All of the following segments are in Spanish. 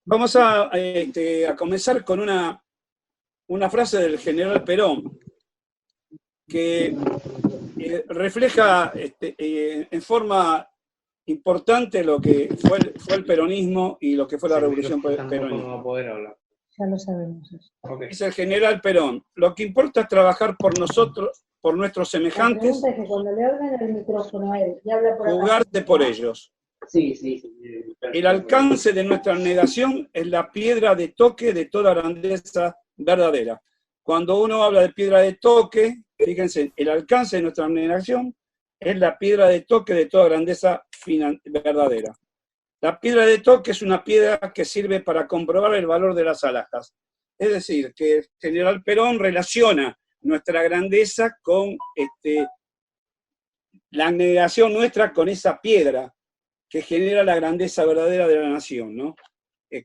Vamos a comenzar con una frase del general Perón que refleja en forma importante lo que fue el peronismo y lo que fue la Sin revolución micrófono no peronista. vamos a poder hablar. Ya lo sabemos eso. Okay. Dice el general Perón: lo que importa es trabajar por nosotros, por nuestros La semejantes, pregunta es que cuando le hablan al micrófono a él, y habla por acá. jugarte por ellos. Sí. El alcance de nuestra negación es la piedra de toque de toda grandeza verdadera. Cuando uno habla de piedra de toque, fíjense, el alcance de nuestra negación es la piedra de toque de toda grandeza verdadera. La piedra de toque es una piedra que sirve para comprobar el valor de las alhajas. Es decir, que el general Perón relaciona nuestra grandeza con la negación nuestra con esa piedra que genera la grandeza verdadera de la nación, ¿no?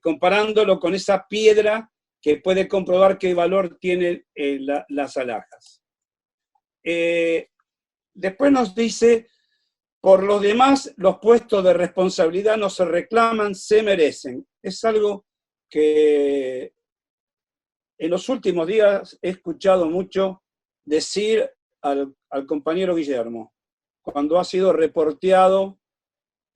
Comparándolo con esa piedra que puede comprobar qué valor tienen las alhajas. Después nos dice: por los demás, los puestos de responsabilidad no se reclaman, se merecen. Es algo que en los últimos días he escuchado mucho decir al compañero Guillermo, cuando ha sido reporteado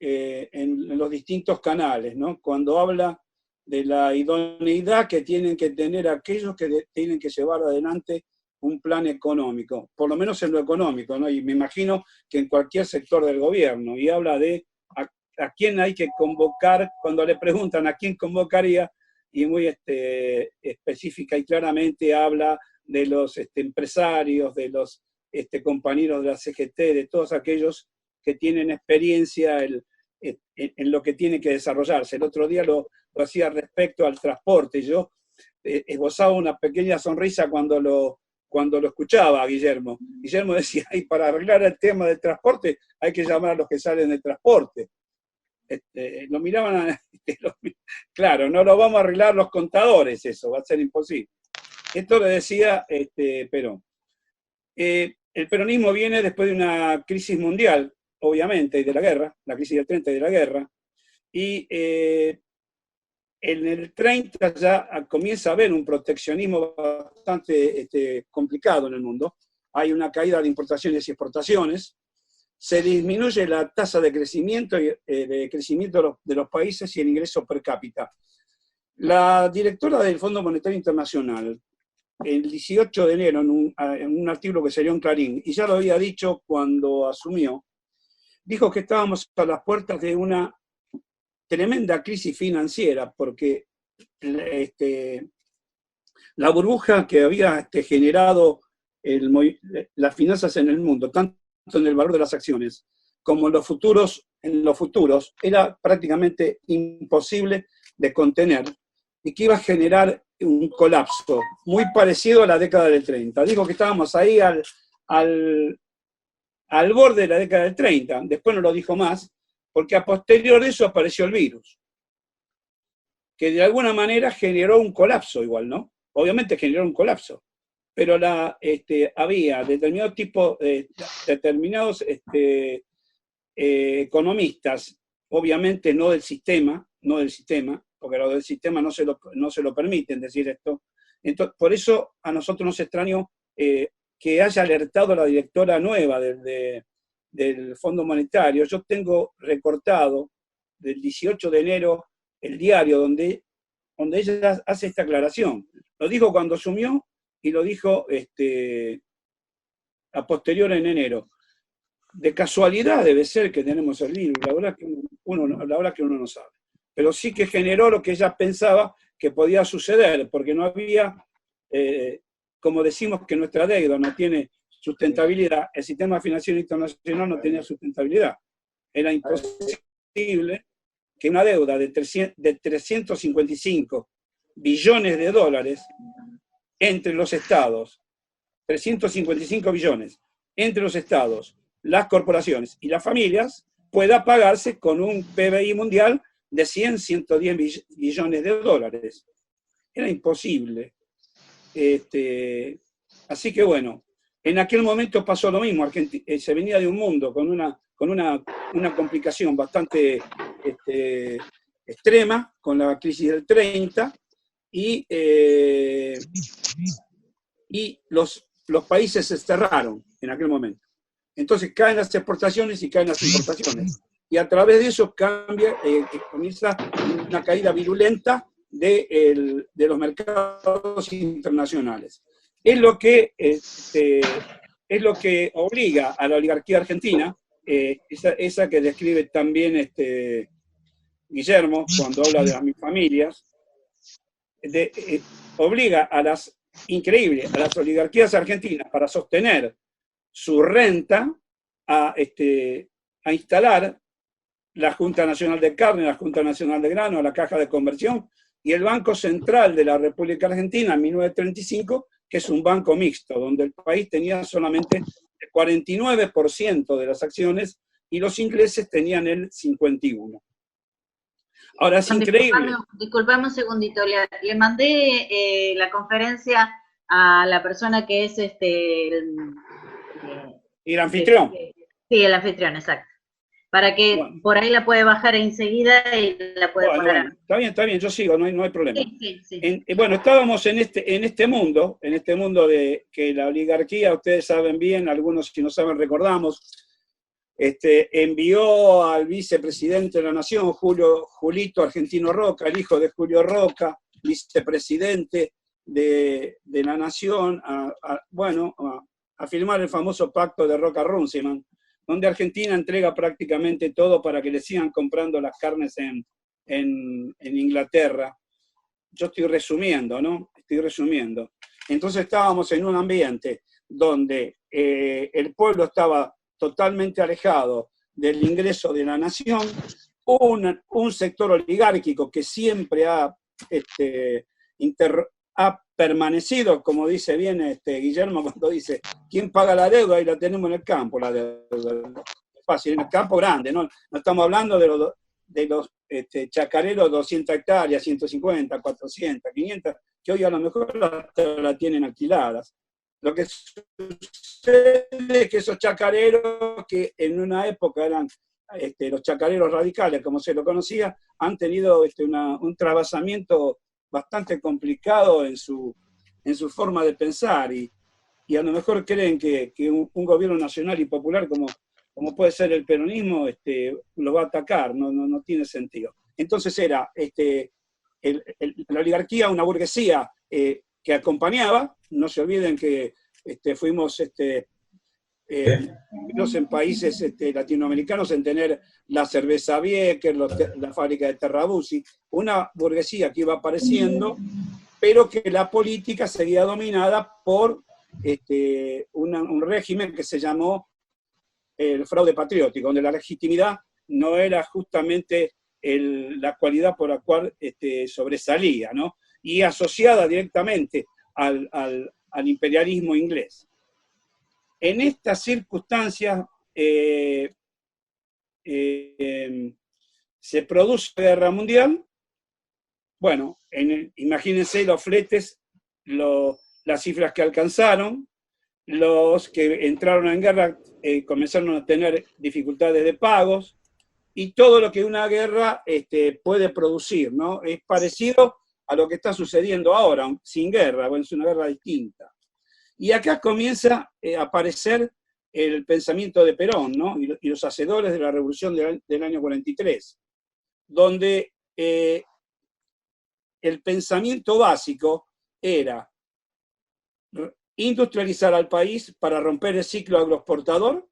en los distintos canales, ¿no? Cuando habla de la idoneidad que tienen que tener aquellos que tienen que llevar adelante un plan económico, por lo menos en lo económico, ¿no? Y me imagino que en cualquier sector del gobierno, y habla de a quién hay que convocar, cuando le preguntan a quién convocaría, y muy específica y claramente habla de los empresarios, de los compañeros de la CGT, de todos aquellos que tienen experiencia en lo que tiene que desarrollarse. El otro día lo hacía respecto al transporte. Yo esbozaba una pequeña sonrisa cuando lo escuchaba a Guillermo. Guillermo decía: y para arreglar el tema del transporte hay que llamar a los que salen del transporte. Lo miraban, claro, no lo vamos a arreglar los contadores, eso va a ser imposible. Esto le decía Perón. El peronismo viene después de una crisis mundial, obviamente, y de la guerra, la crisis del 30 y de la guerra, y en el 30 ya comienza a haber un proteccionismo bastante complicado en el mundo. Hay una caída de importaciones y exportaciones, se disminuye la tasa de crecimiento de los países y el ingreso per cápita. La directora del Fondo Monetario Internacional, el 18 de enero, en un artículo que salió en Clarín, y ya lo había dicho cuando asumió, dijo que estábamos a las puertas de una tremenda crisis financiera, porque la burbuja que había generado las finanzas en el mundo, tanto en el valor de las acciones como en los futuros, era prácticamente imposible de contener y que iba a generar un colapso muy parecido a la década del 30. Digo que estábamos ahí al borde de la década del 30, después no lo dijo más, porque a posterior de eso apareció el virus, que de alguna manera generó un colapso igual, ¿no? Obviamente generó un colapso, pero había determinados economistas, obviamente no del sistema, porque los del sistema no se lo permiten decir esto. Entonces, por eso a nosotros nos extrañó que haya alertado a la directora nueva del Fondo Monetario. Yo tengo recortado del 18 de enero el diario donde ella hace esta aclaración. Lo dijo cuando asumió y lo dijo a posterior en enero. De casualidad debe ser que tenemos el virus, la verdad que uno no sabe. Pero sí que generó lo que ella pensaba que podía suceder, porque no había, como decimos que nuestra deuda no tiene sustentabilidad, el sistema financiero internacional no tenía sustentabilidad. Era imposible que una deuda de 355 billones de dólares entre los estados, 355 billones entre los estados, las corporaciones y las familias, pueda pagarse con un PBI mundial de 100, 110 billones de dólares. Era imposible. Así que bueno, en aquel momento pasó lo mismo. Se venía de un mundo con una complicación bastante extrema con la crisis del 30 y los países se cerraron en aquel momento. Entonces caen las exportaciones y caen las importaciones. Y a través de eso comienza una caída virulenta de los mercados internacionales. Es lo que obliga a la oligarquía argentina, esa que describe también Guillermo cuando habla de las mil familias, obliga a las oligarquías argentinas para sostener su renta a instalar la Junta Nacional de Carne, la Junta Nacional de Grano, la Caja de Conversión y el Banco Central de la República Argentina en 1935, que es un banco mixto, donde el país tenía solamente el 49% de las acciones y los ingleses tenían el 51%. Ahora es increíble. Disculpame un segundito, le mandé la conferencia a la persona que es ¿Y el anfitrión? Sí, el anfitrión, exacto. Para que por ahí la puede bajar enseguida y la puede poner. Bueno, está bien, yo sigo, no hay problema. Sí. Bueno, estábamos en este mundo de que la oligarquía, ustedes saben bien, algunos si no saben recordamos, envió al vicepresidente de la Nación, Julito Argentino Roca, el hijo de Julio Roca, vicepresidente de la Nación, a firmar el famoso pacto de Roca-Runciman, donde Argentina entrega prácticamente todo para que le sigan comprando las carnes en Inglaterra. Yo estoy resumiendo, ¿no? Entonces estábamos en un ambiente donde el pueblo estaba totalmente alejado del ingreso de la nación, un sector oligárquico que siempre ha permanecido, como dice bien Guillermo cuando dice, ¿quién paga la deuda? Ahí la tenemos en el campo, la deuda. Es fácil, en el campo grande, ¿no? No estamos hablando de los chacareros 200 hectáreas, 150, 400, 500, que hoy a lo mejor la tienen alquiladas. Lo que sucede es que esos chacareros, que en una época eran los chacareros radicales, como se lo conocía, han tenido un trabasamiento bastante complicado en su forma de pensar y a lo mejor creen que un gobierno nacional y popular como puede ser el peronismo lo va a atacar, no tiene sentido. Entonces era la oligarquía, una burguesía que acompañaba, no se olviden que fuimos en países latinoamericanos en tener la cerveza Becker, la fábrica de Terrabuzzi, una burguesía que iba apareciendo, pero que la política seguía dominada por un régimen que se llamó el fraude patriótico, donde la legitimidad no era justamente la cualidad por la cual sobresalía, ¿no? Y asociada directamente al imperialismo inglés. En estas circunstancias se produce la Guerra Mundial. Bueno, imagínense los fletes, las cifras que alcanzaron, los que entraron en guerra comenzaron a tener dificultades de pagos, y todo lo que una guerra puede producir, ¿no? Es parecido a lo que está sucediendo ahora, sin guerra, bueno, es una guerra distinta. Y acá comienza a aparecer el pensamiento de Perón, ¿no? Y los hacedores de la revolución del año 43, donde el pensamiento básico era industrializar al país para romper el ciclo agroexportador,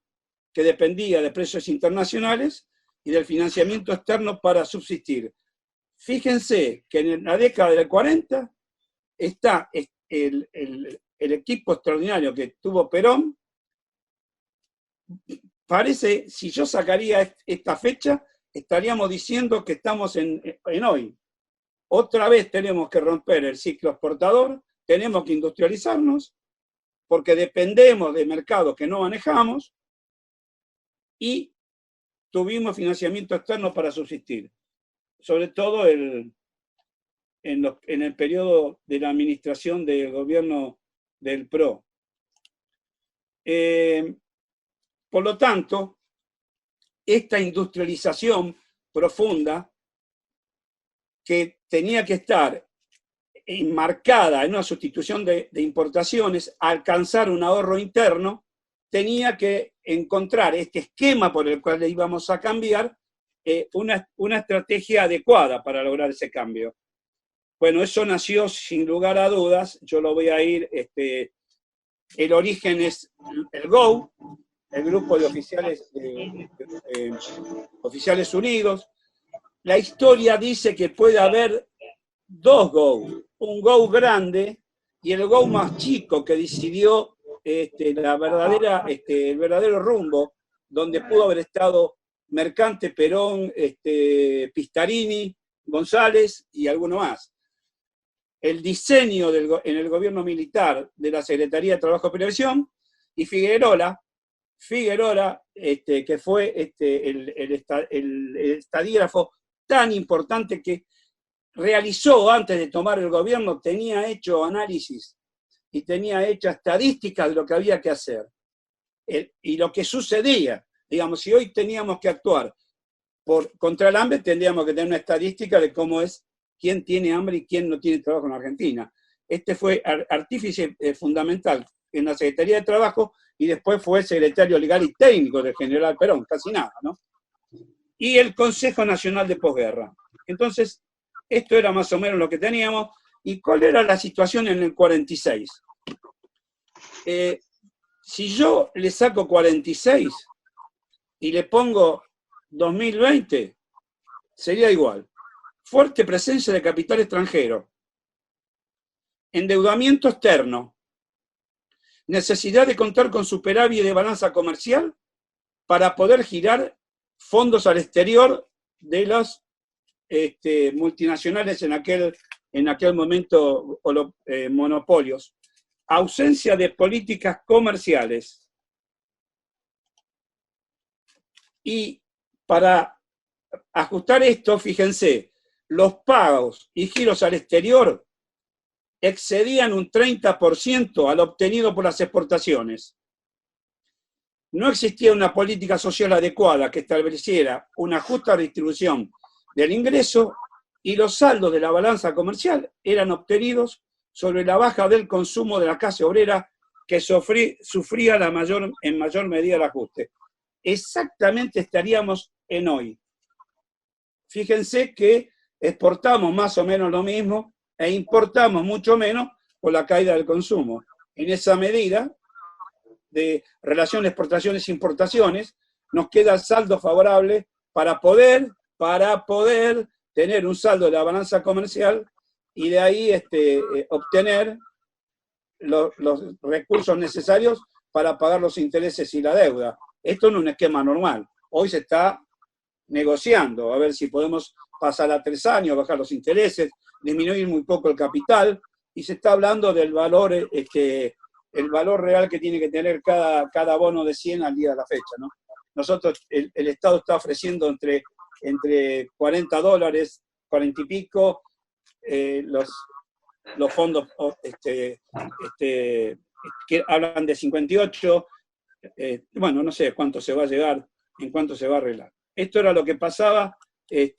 que dependía de precios internacionales y del financiamiento externo para subsistir. Fíjense que en la década del 40 está el equipo extraordinario que tuvo Perón. Parece, si yo sacaría esta fecha, estaríamos diciendo que estamos en hoy. Otra vez tenemos que romper el ciclo exportador, tenemos que industrializarnos, porque dependemos de mercados que no manejamos, y tuvimos financiamiento externo para subsistir, sobre todo en el periodo de la administración del gobierno del PRO. Por lo tanto, esta industrialización profunda que tenía que estar enmarcada en una sustitución de importaciones, alcanzar un ahorro interno, tenía que encontrar este esquema por el cual le íbamos a cambiar, una estrategia adecuada para lograr ese cambio. Bueno, eso nació sin lugar a dudas, yo lo voy a ir, el origen es el GO, el Grupo de Oficiales Unidos. La historia dice que puede haber dos GO, un GO grande y el GO más chico que decidió el verdadero rumbo, donde pudo haber estado Mercante, Perón, Pistarini, González y alguno más. El diseño en el gobierno militar de la Secretaría de Trabajo y Previsión, y Figueroa, que fue el estadígrafo tan importante que realizó antes de tomar el gobierno, tenía hecho análisis y tenía hecha estadísticas de lo que había que hacer y lo que sucedía. Digamos, si hoy teníamos que actuar contra el hambre, tendríamos que tener una estadística de cómo es, quién tiene hambre y quién no tiene trabajo en Argentina. Este fue artífice fundamental en la Secretaría de Trabajo y después fue secretario legal y técnico del general Perón, casi nada, ¿no? Y el Consejo Nacional de Posguerra. Entonces, esto era más o menos lo que teníamos. ¿Y cuál era la situación en el 46? Si yo le saco 46 y le pongo 2020, sería igual. Fuerte presencia de capital extranjero, endeudamiento externo, necesidad de contar con superávit de balanza comercial para poder girar fondos al exterior de los multinacionales en aquel momento, monopolios. Ausencia de políticas comerciales. Y para ajustar esto, fíjense, los pagos y giros al exterior excedían un 30% a lo obtenido por las exportaciones. No existía una política social adecuada que estableciera una justa distribución del ingreso y los saldos de la balanza comercial eran obtenidos sobre la baja del consumo de la clase obrera que sufría en mayor medida el ajuste. Exactamente estaríamos en hoy. Fíjense que exportamos más o menos lo mismo e importamos mucho menos por la caída del consumo. En esa medida de relación exportaciones-importaciones, nos queda el saldo favorable para poder tener un saldo de la balanza comercial y de ahí obtener los recursos necesarios para pagar los intereses y la deuda. Esto no es un esquema normal. Hoy se está negociando, a ver si podemos pasar a 3 años, bajar los intereses, disminuir muy poco el capital, y se está hablando del valor, el valor real que tiene que tener cada bono de 100 al día de la fecha, ¿no? Nosotros, el Estado está ofreciendo entre $40, 40 y pico, los fondos que hablan de 58, bueno, no sé cuánto se va a llegar, en cuánto se va a arreglar. Esto era lo que pasaba en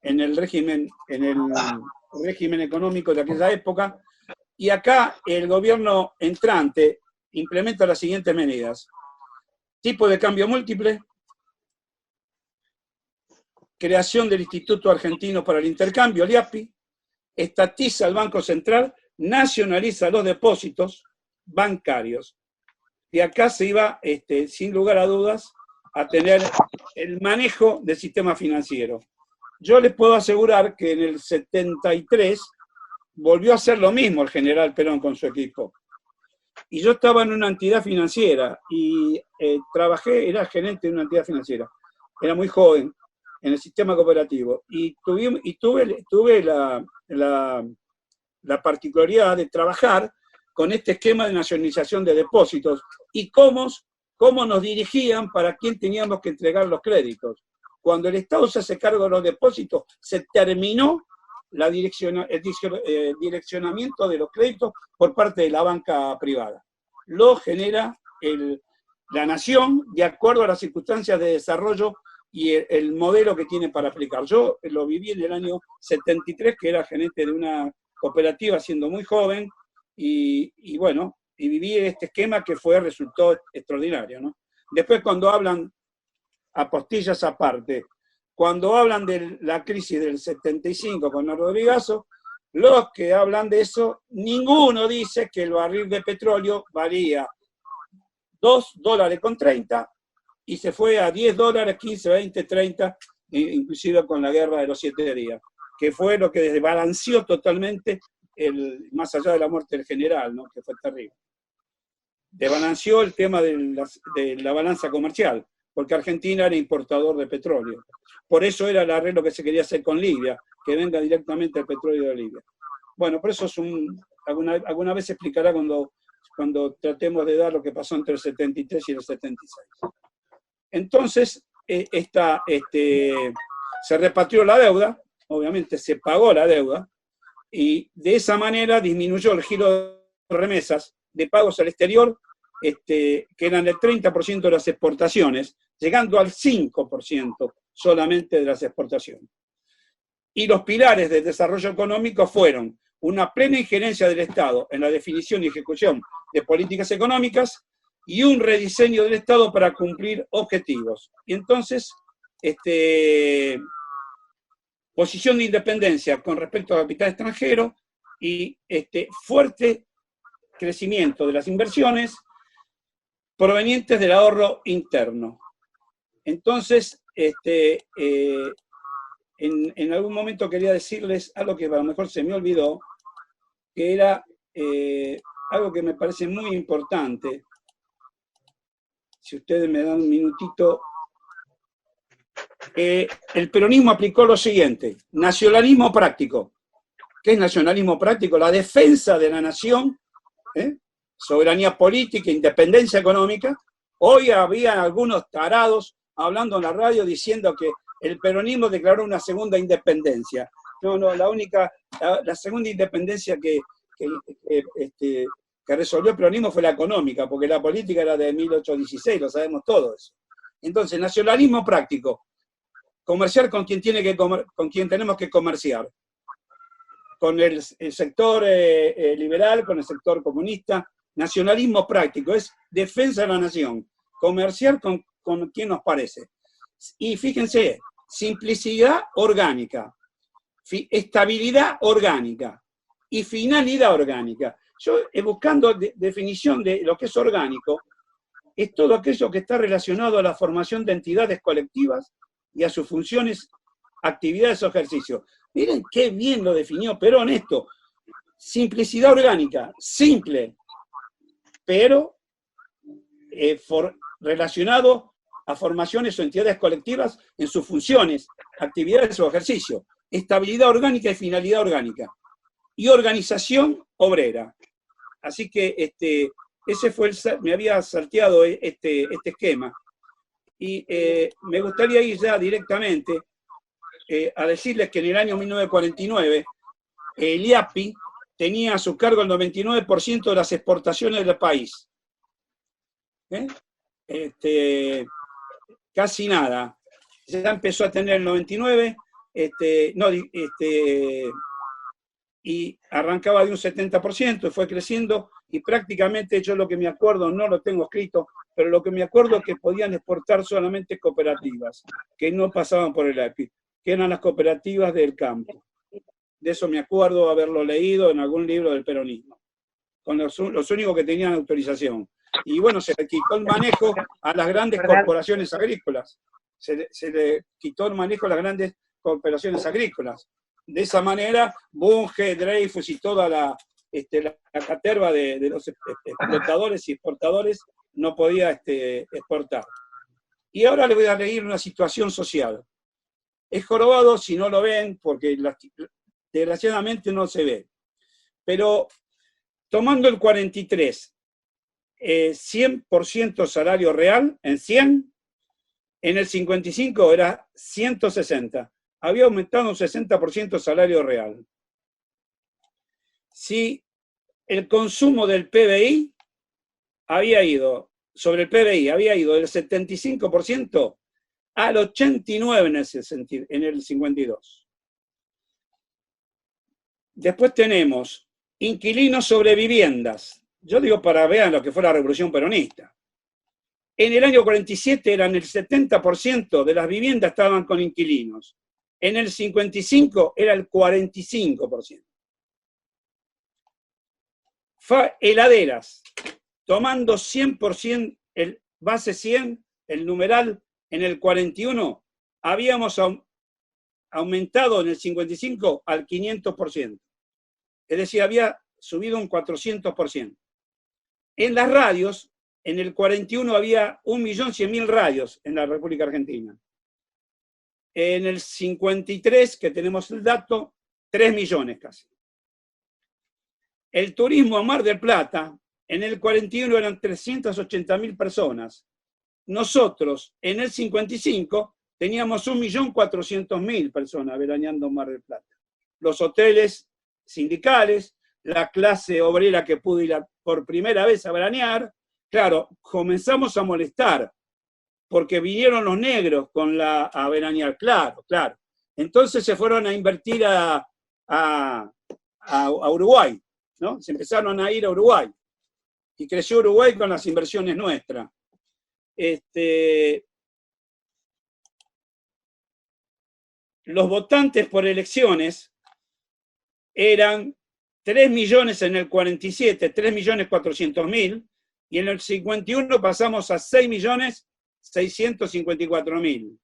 el régimen económico de aquella época, y acá el gobierno entrante implementa las siguientes medidas. Tipo de cambio múltiple, creación del Instituto Argentino para el Intercambio, el IAPI, estatiza el Banco Central, nacionaliza los depósitos bancarios. Y acá se iba, sin lugar a dudas, a tener el manejo del sistema financiero. Yo les puedo asegurar que en el 73 volvió a hacer lo mismo el general Perón con su equipo. Y yo estaba en una entidad financiera y era gerente de una entidad financiera. Era muy joven en el sistema cooperativo. Y tuve la particularidad de trabajar con este esquema de nacionalización de depósitos y cómo nos dirigían para quién teníamos que entregar los créditos. Cuando el Estado se hace cargo de los depósitos, se terminó el direccionamiento de los créditos por parte de la banca privada. Lo genera la nación de acuerdo a las circunstancias de desarrollo y el modelo que tiene para aplicar. Yo lo viví en el año 73, que era gerente de una cooperativa siendo muy joven, y bueno, y viví este esquema que resultó extraordinario, ¿no? Después, cuando hablan, apostillas aparte, cuando hablan de la crisis del 75 con el Rodrigazo, los que hablan de eso, ninguno dice que el barril de petróleo valía $2.30 y se fue a $10, 15, 20, 30, inclusive con la guerra de los 7 días, que fue lo que desbalanceó totalmente, más allá de la muerte del general, ¿no? Que fue terrible. Desbalanceó el tema de la balanza comercial, porque Argentina era importador de petróleo. Por eso era el arreglo que se quería hacer con Libia, que venga directamente el petróleo de Libia. Bueno, por eso alguna vez se explicará cuando tratemos de dar lo que pasó entre el 73 y el 76. Entonces, se repatrió la deuda, obviamente se pagó la deuda, y de esa manera disminuyó el giro de remesas de pagos al exterior, que eran el 30% de las exportaciones, llegando al 5% solamente de las exportaciones. Y los pilares del desarrollo económico fueron una plena injerencia del Estado en la definición y ejecución de políticas económicas y un rediseño del Estado para cumplir objetivos. Y entonces, posición de independencia con respecto al capital extranjero y fuerte crecimiento de las inversiones provenientes del ahorro interno. Entonces, en algún momento quería decirles algo que a lo mejor se me olvidó, que era algo que me parece muy importante. Si ustedes me dan un minutito. El peronismo aplicó lo siguiente: nacionalismo práctico. ¿Qué es nacionalismo práctico? La defensa de la nación, soberanía política, independencia económica. Hoy había algunos tarados hablando en la radio diciendo que el peronismo declaró una segunda independencia. No, la segunda independencia que resolvió el peronismo fue la económica, porque la política era de 1816, lo sabemos todos. Entonces, nacionalismo práctico. Comerciar con quien tenemos que comerciar. Con el sector liberal, con el sector comunista. Nacionalismo práctico es defensa de la nación. Comerciar con quien nos parece. Y fíjense, simplicidad orgánica, estabilidad orgánica y finalidad orgánica. Yo, buscando definición de lo que es orgánico, es todo aquello que está relacionado a la formación de entidades colectivas y a sus funciones, actividades o ejercicios. Miren qué bien lo definió Perón esto. Simplicidad orgánica, simple, pero relacionado a formaciones o entidades colectivas en sus funciones, actividades o ejercicios. Estabilidad orgánica y finalidad orgánica. Y organización obrera. Así que ese fue me había salteado este esquema. Y me gustaría ir ya directamente a decirles que en el año 1949 el IAPI tenía a su cargo el 99% de las exportaciones del país. Casi nada. Ya empezó a tener el 99, y arrancaba de un 70% y fue creciendo, y prácticamente yo lo que me acuerdo, no lo tengo escrito, pero lo que me acuerdo es que podían exportar solamente cooperativas, que no pasaban por el API, que eran las cooperativas del campo. De eso me acuerdo haberlo leído en algún libro del peronismo, con los únicos que tenían autorización. Y bueno, se le quitó el manejo a las grandes corporaciones agrícolas. Se le quitó el manejo a las grandes corporaciones agrícolas. De esa manera, Bunge, Dreyfus y toda la caterva de los explotadores y exportadores no podía exportar. Y ahora les voy a leer una situación social. Es jorobado si no lo ven, porque desgraciadamente no se ve. Pero tomando el 43, 100% salario real, en 100, en el 55 era 160. Había aumentado un 60% el salario real. Si el consumo del PBI había ido, sobre el PBI, había ido del 75% al 89 en ese sentido, en el 52. Después tenemos inquilinos sobre viviendas. Yo digo para vean lo que fue la revolución peronista. En el año 47 eran el 70% de las viviendas estaban con inquilinos. En el 55 era el 45%. Heladeras, tomando 100%, el base 100, el numeral, en el 41, habíamos aumentado en el 55 al 500%. Es decir, había subido un 400%. En las radios, en el 41 había 1.100.000 radios en la República Argentina. En el 53, que tenemos el dato, 3 millones casi. El turismo a Mar del Plata, en el 41 eran 380.000 personas. Nosotros, en el 55, teníamos 1.400.000 personas veraneando en Mar del Plata. Los hoteles sindicales, la clase obrera que pudo ir por primera vez a veranear, claro, comenzamos a molestar, porque vinieron los negros a veranear, claro. Entonces se fueron a invertir a Uruguay, ¿no? Se empezaron a ir a Uruguay. Y creció Uruguay con las inversiones nuestras. Los votantes por elecciones eran 3 millones en el 47, 3.400.000, y en el 51 pasamos a 6.654.000.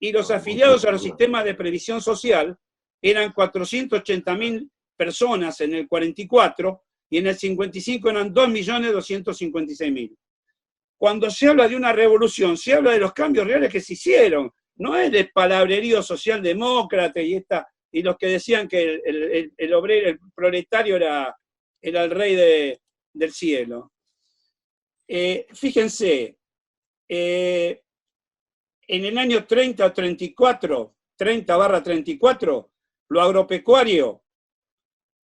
Y los afiliados a los sistemas de previsión social eran 480.000 personas en el 44, y en el 55 eran 2.256.000. Cuando se habla de una revolución, se habla de los cambios reales que se hicieron, no es de palabrerío socialdemócrata y los que decían que el obrero, el proletario era el rey del cielo. Fíjense, en el año 30 o 34, 30/34, lo agropecuario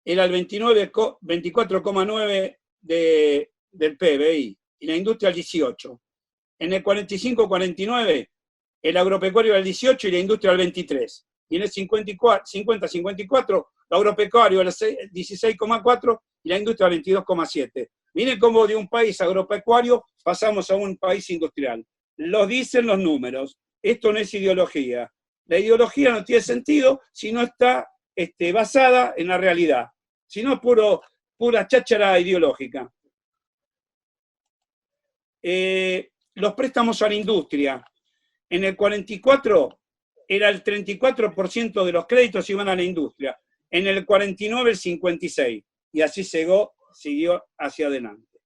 era el 24,9 del PBI, y la industria el 18. En el 45-49, el agropecuario era el 18 y la industria el 23. Y en el 50-54, lo agropecuario era el 16,4 y la industria el 22,7. Miren cómo de un país agropecuario pasamos a un país industrial. Lo dicen los números. Esto no es ideología. La ideología no tiene sentido si no está basada en la realidad. Si no es pura cháchara ideológica. Los préstamos a la industria. En el 44 era el 34% de los créditos iban a la industria. En el 49 el 56%. Y así siguió hacia adelante.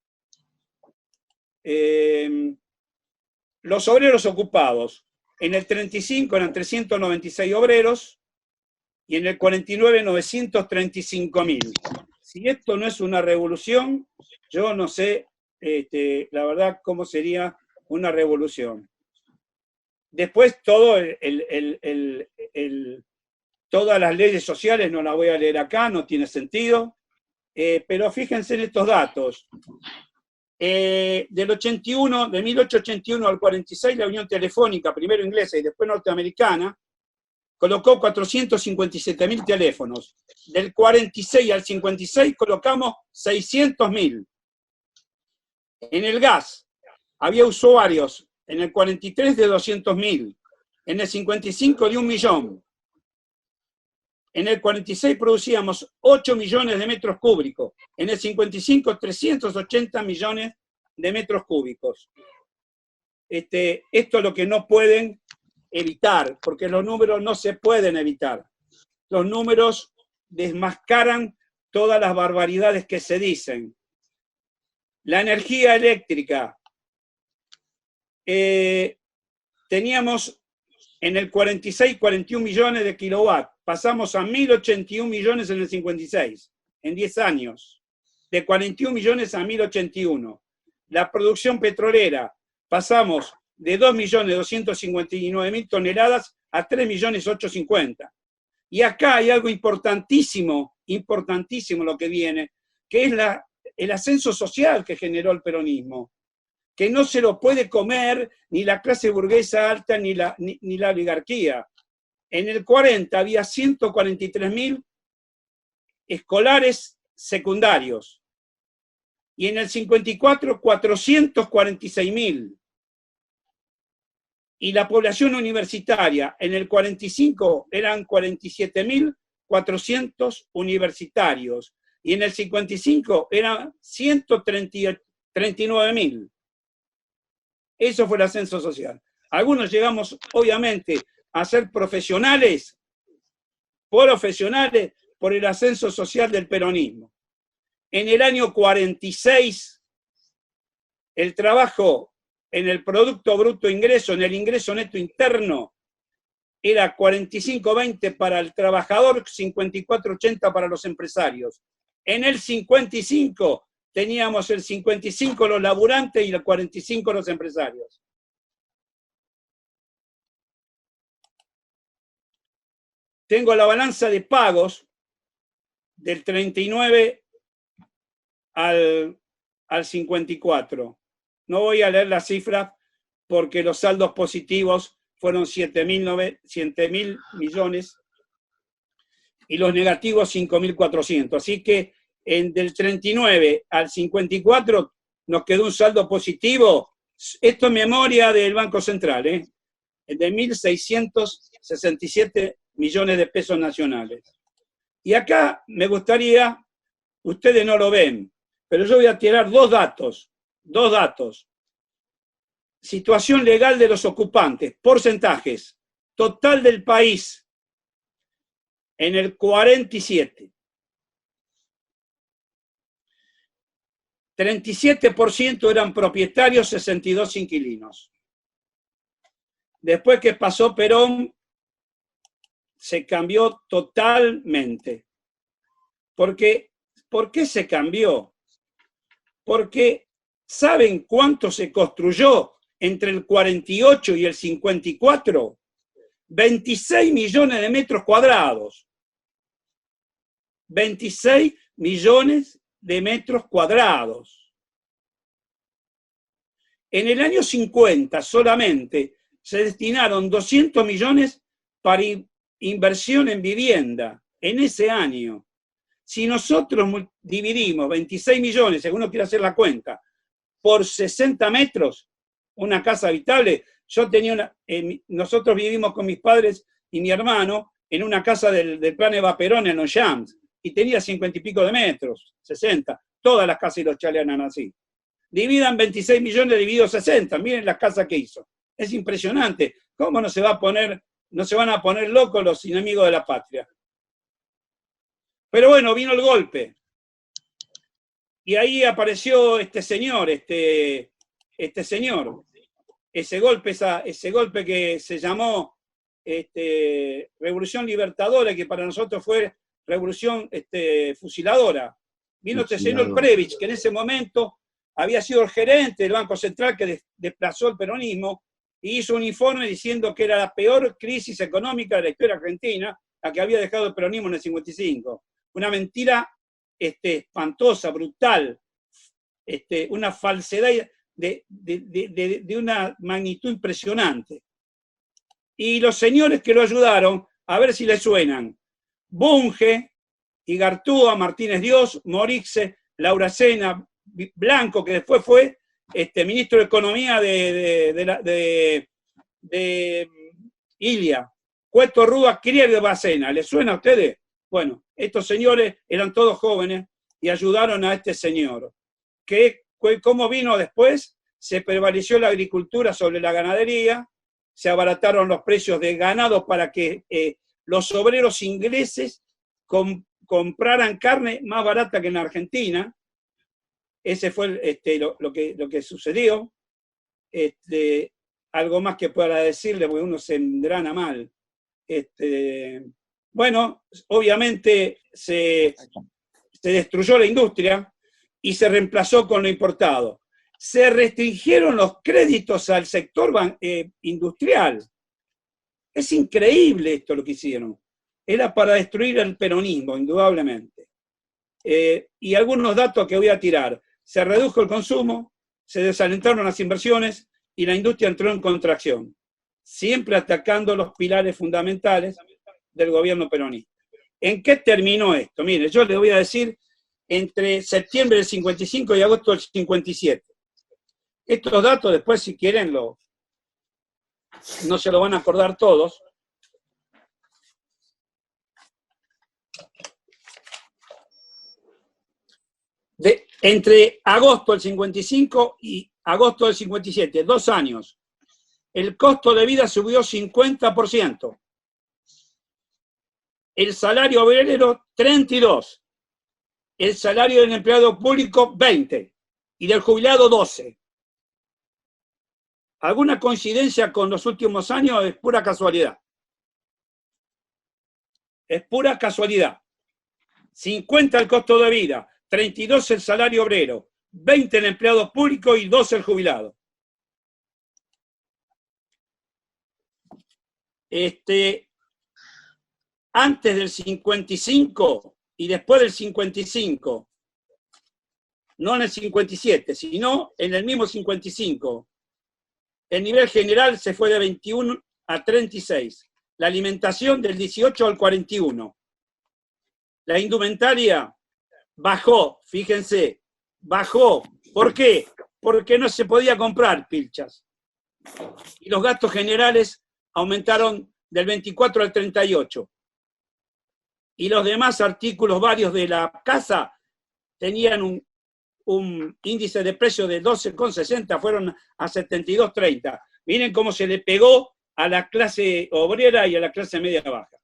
Los obreros ocupados. En el 35 eran 396 obreros y en el 49 935.000. Si esto no es una revolución, yo no sé, la verdad, cómo sería una revolución. Después todas las leyes sociales no las voy a leer acá, no tiene sentido, pero fíjense en estos datos. Del 81, de 1881 al 46, la Unión Telefónica, primero inglesa y después norteamericana, colocó 457.000 teléfonos. Del 46 al 56 colocamos 600.000. En el gas había usuarios en el 43 de 200.000, en el 55 de 1 millón. En el 46 producíamos 8 millones de metros cúbicos, en el 55 380 millones de metros cúbicos. Esto es lo que no pueden evitar, porque los números no se pueden evitar. Los números desmascaran todas las barbaridades que se dicen. La energía eléctrica. Teníamos en el 46 41 millones de kilowatts, pasamos a 1.081 millones en el 56, en 10 años, de 41 millones a 1.081. La producción petrolera, pasamos de 2.259.000 toneladas a 3.850.000. Y acá hay algo importantísimo lo que viene, que es el ascenso social que generó el peronismo, que no se lo puede comer ni la clase burguesa alta ni la oligarquía. En el 40 había 143.000 escolares secundarios y en el 54 446.000. Y la población universitaria en el 45 eran 47.400 universitarios y en el 55 eran 139.000. Eso fue el ascenso social. Algunos llegamos, obviamente, a ser profesionales por el ascenso social del peronismo. En el año 46, el trabajo en el Producto Bruto Ingreso, en el ingreso neto interno, era 45-20 para el trabajador, 54-80 para los empresarios. En el 55 teníamos el 55 los laburantes y el 45 los empresarios. Tengo la balanza de pagos del 39 al 54. No voy a leer las cifras porque los saldos positivos fueron 7.000 millones y los negativos 5.400. Así que del 39 al 54 nos quedó un saldo positivo. Esto es memoria del Banco Central, de 1.667 millones de pesos nacionales. Y acá me gustaría, ustedes no lo ven, pero yo voy a tirar dos datos. Situación legal de los ocupantes, porcentajes, total del país en el 47. 37% eran propietarios, 62 inquilinos. Después que pasó Perón, se cambió totalmente. ¿Por qué se cambió? Porque ¿saben cuánto se construyó entre el 48 y el 54? 26 millones de metros cuadrados. 26 millones de metros cuadrados. En el año 50 solamente se destinaron 200 millones para inversión en vivienda, en ese año. Si nosotros dividimos 26 millones, según uno quiere hacer la cuenta, por 60 metros, una casa habitable, nosotros vivimos con mis padres y mi hermano en una casa del plan Eva Perón en Los Champs, y tenía 50 y pico de metros, 60. Todas las casas y los chales eran así. Dividan 26 millones dividido 60, miren las casas que hizo. Es impresionante. ¿Cómo no se van a poner locos los enemigos de la patria? Pero bueno, vino el golpe. Y ahí apareció este señor. Ese golpe que se llamó Revolución Libertadora, que para nosotros fue Revolución fusiladora. Vino este señor Previch, que en ese momento había sido el gerente del Banco Central que desplazó el peronismo y hizo un informe diciendo que era la peor crisis económica de la historia argentina, la que había dejado el peronismo en el 55. Una mentira espantosa, brutal, una falsedad de una magnitud impresionante. Y los señores que lo ayudaron, a ver si les suenan: Bunge, Igartúa, Martínez Dios, Morixe, Laura Sena, Blanco, que después fue ministro de Economía de Ilia, Cueto Rúa, Crier de Bacena. ¿Les suena a ustedes? Bueno, estos señores eran todos jóvenes y ayudaron a este señor. ¿Cómo vino después? Se prevaleció la agricultura sobre la ganadería, se abarataron los precios de ganado para que los obreros ingleses compraran carne más barata que en Argentina. Ese fue lo que sucedió. Algo más que pueda decirle, porque uno se engrana mal. Bueno, obviamente se destruyó la industria y se reemplazó con lo importado. Se restringieron los créditos al sector industrial. Es increíble esto lo que hicieron. Era para destruir el peronismo, indudablemente. Y algunos datos que voy a tirar. Se redujo el consumo, se desalentaron las inversiones y la industria entró en contracción, siempre atacando los pilares fundamentales del gobierno peronista. ¿En qué terminó esto? Mire, yo les voy a decir entre septiembre del 55 y agosto del 57. Estos datos después, si quieren, no se lo van a acordar todos. Entre agosto del 55 y agosto del 57, 2 años, el costo de vida subió 50%. El salario obrero, 32%. El salario del empleado público, 20%. Y del jubilado, 12%. ¿Alguna coincidencia con los últimos años? Es pura casualidad. Es pura casualidad. 50 el costo de vida, 32 el salario obrero, 20 el empleado público y 12 el jubilado. Antes del 55 y después del 55, no en el 57, sino en el mismo 55, el nivel general se fue de 21 a 36, la alimentación del 18 al 41, la indumentaria bajó, fíjense, bajó. ¿Por qué? Porque no se podía comprar pilchas. Y los gastos generales aumentaron del 24 al 38. Y los demás artículos varios de la casa tenían un índice de precio de 12,60, fueron a 72,30. Miren cómo se le pegó a la clase obrera y a la clase media baja.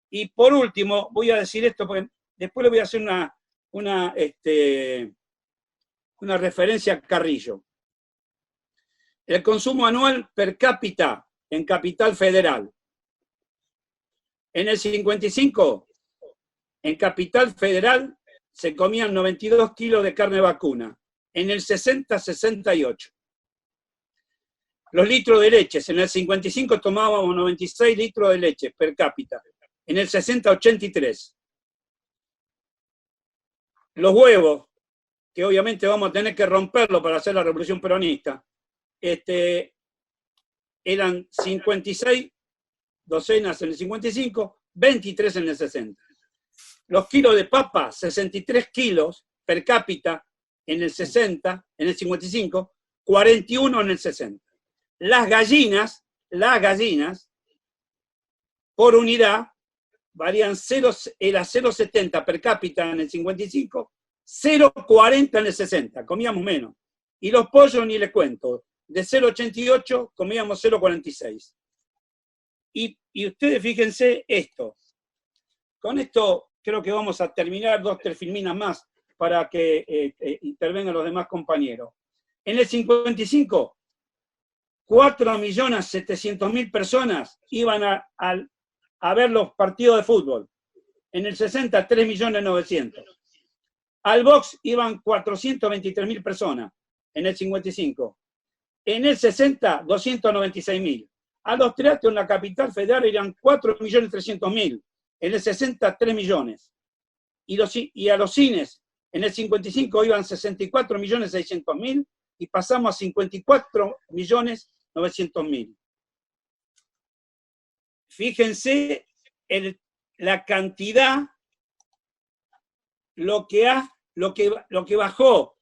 Y por último, voy a decir esto, porque después le voy a hacer una referencia a Carrillo. El consumo anual per cápita en Capital Federal. En el 55, en Capital Federal, se comían 92 kilos de carne vacuna. En el 60, 68. Los litros de leche. En el 55 tomábamos 96 litros de leche per cápita. En el 60, 83. Los huevos, que obviamente vamos a tener que romperlo para hacer la revolución peronista, eran 56 docenas en el 55, 23 en el 60. Los kilos de papa, 63 kilos per cápita en el 60, en el 55, 41 en el 60. Las gallinas, por unidad, varían era 0,70 per cápita en el 55, 0,40 en el 60, comíamos menos. Y los pollos ni les cuento, de 0,88 comíamos 0,46. Y ustedes fíjense esto. Con esto creo que vamos a terminar 2 o 3 filminas más para que intervengan los demás compañeros. En el 55, 4.700.000 personas iban a ver los partidos de fútbol. En el 60, 3.900.000. Al box iban 423.000 personas en el 55. En el 60, 296.000. A los teatros en la capital federal eran 4.300.000. En el 60, 3 millones. Y a los cines, en el 55 iban 64.600.000 y pasamos a 54.900.000. Fíjense la cantidad, lo que bajó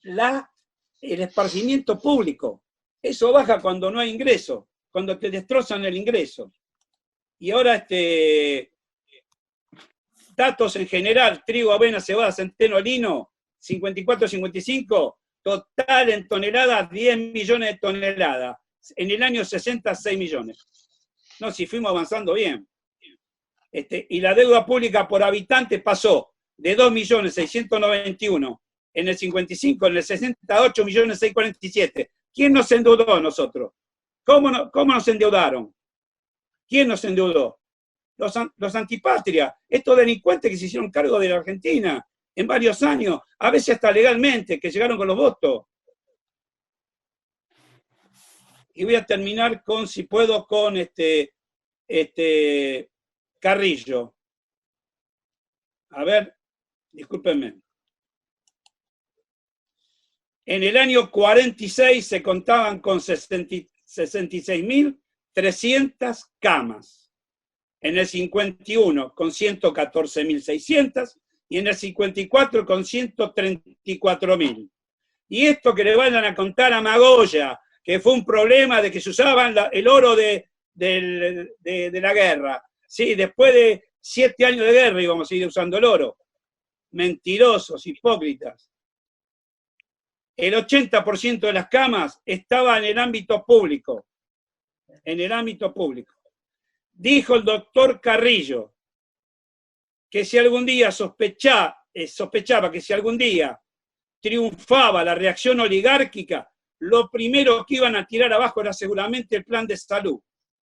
el esparcimiento público. Eso baja cuando no hay ingreso, cuando te destrozan el ingreso. Y ahora datos en general: trigo, avena, cebada, centeno, lino, 54-55, total en toneladas, 10 millones de toneladas. En el año 60, 6 millones. No, si fuimos avanzando bien. Y la deuda pública por habitante pasó de 2.691.000 en el 55, en el 60, 8.647.000. ¿Quién nos endeudó a nosotros? ¿Cómo nos endeudaron? ¿Quién nos endeudó? Los antipatria, estos delincuentes que se hicieron cargo de la Argentina en varios años, a veces hasta legalmente, que llegaron con los votos. Y voy a terminar con, si puedo, con Carrillo. A ver, discúlpenme. En el año 46 se contaban con 66.300 camas. En el 51 con 114.600 y en el 54 con 134.000. Y esto que le vayan a contar a Magoya, que fue un problema de que se usaban el oro de la guerra. Sí, después de 7 años de guerra íbamos a seguir usando el oro. Mentirosos, hipócritas. El 80% de las camas estaba en el ámbito público. En el ámbito público. Dijo el doctor Carrillo que si algún día sospechaba que si algún día triunfaba la reacción oligárquica, lo primero que iban a tirar abajo era seguramente el plan de salud,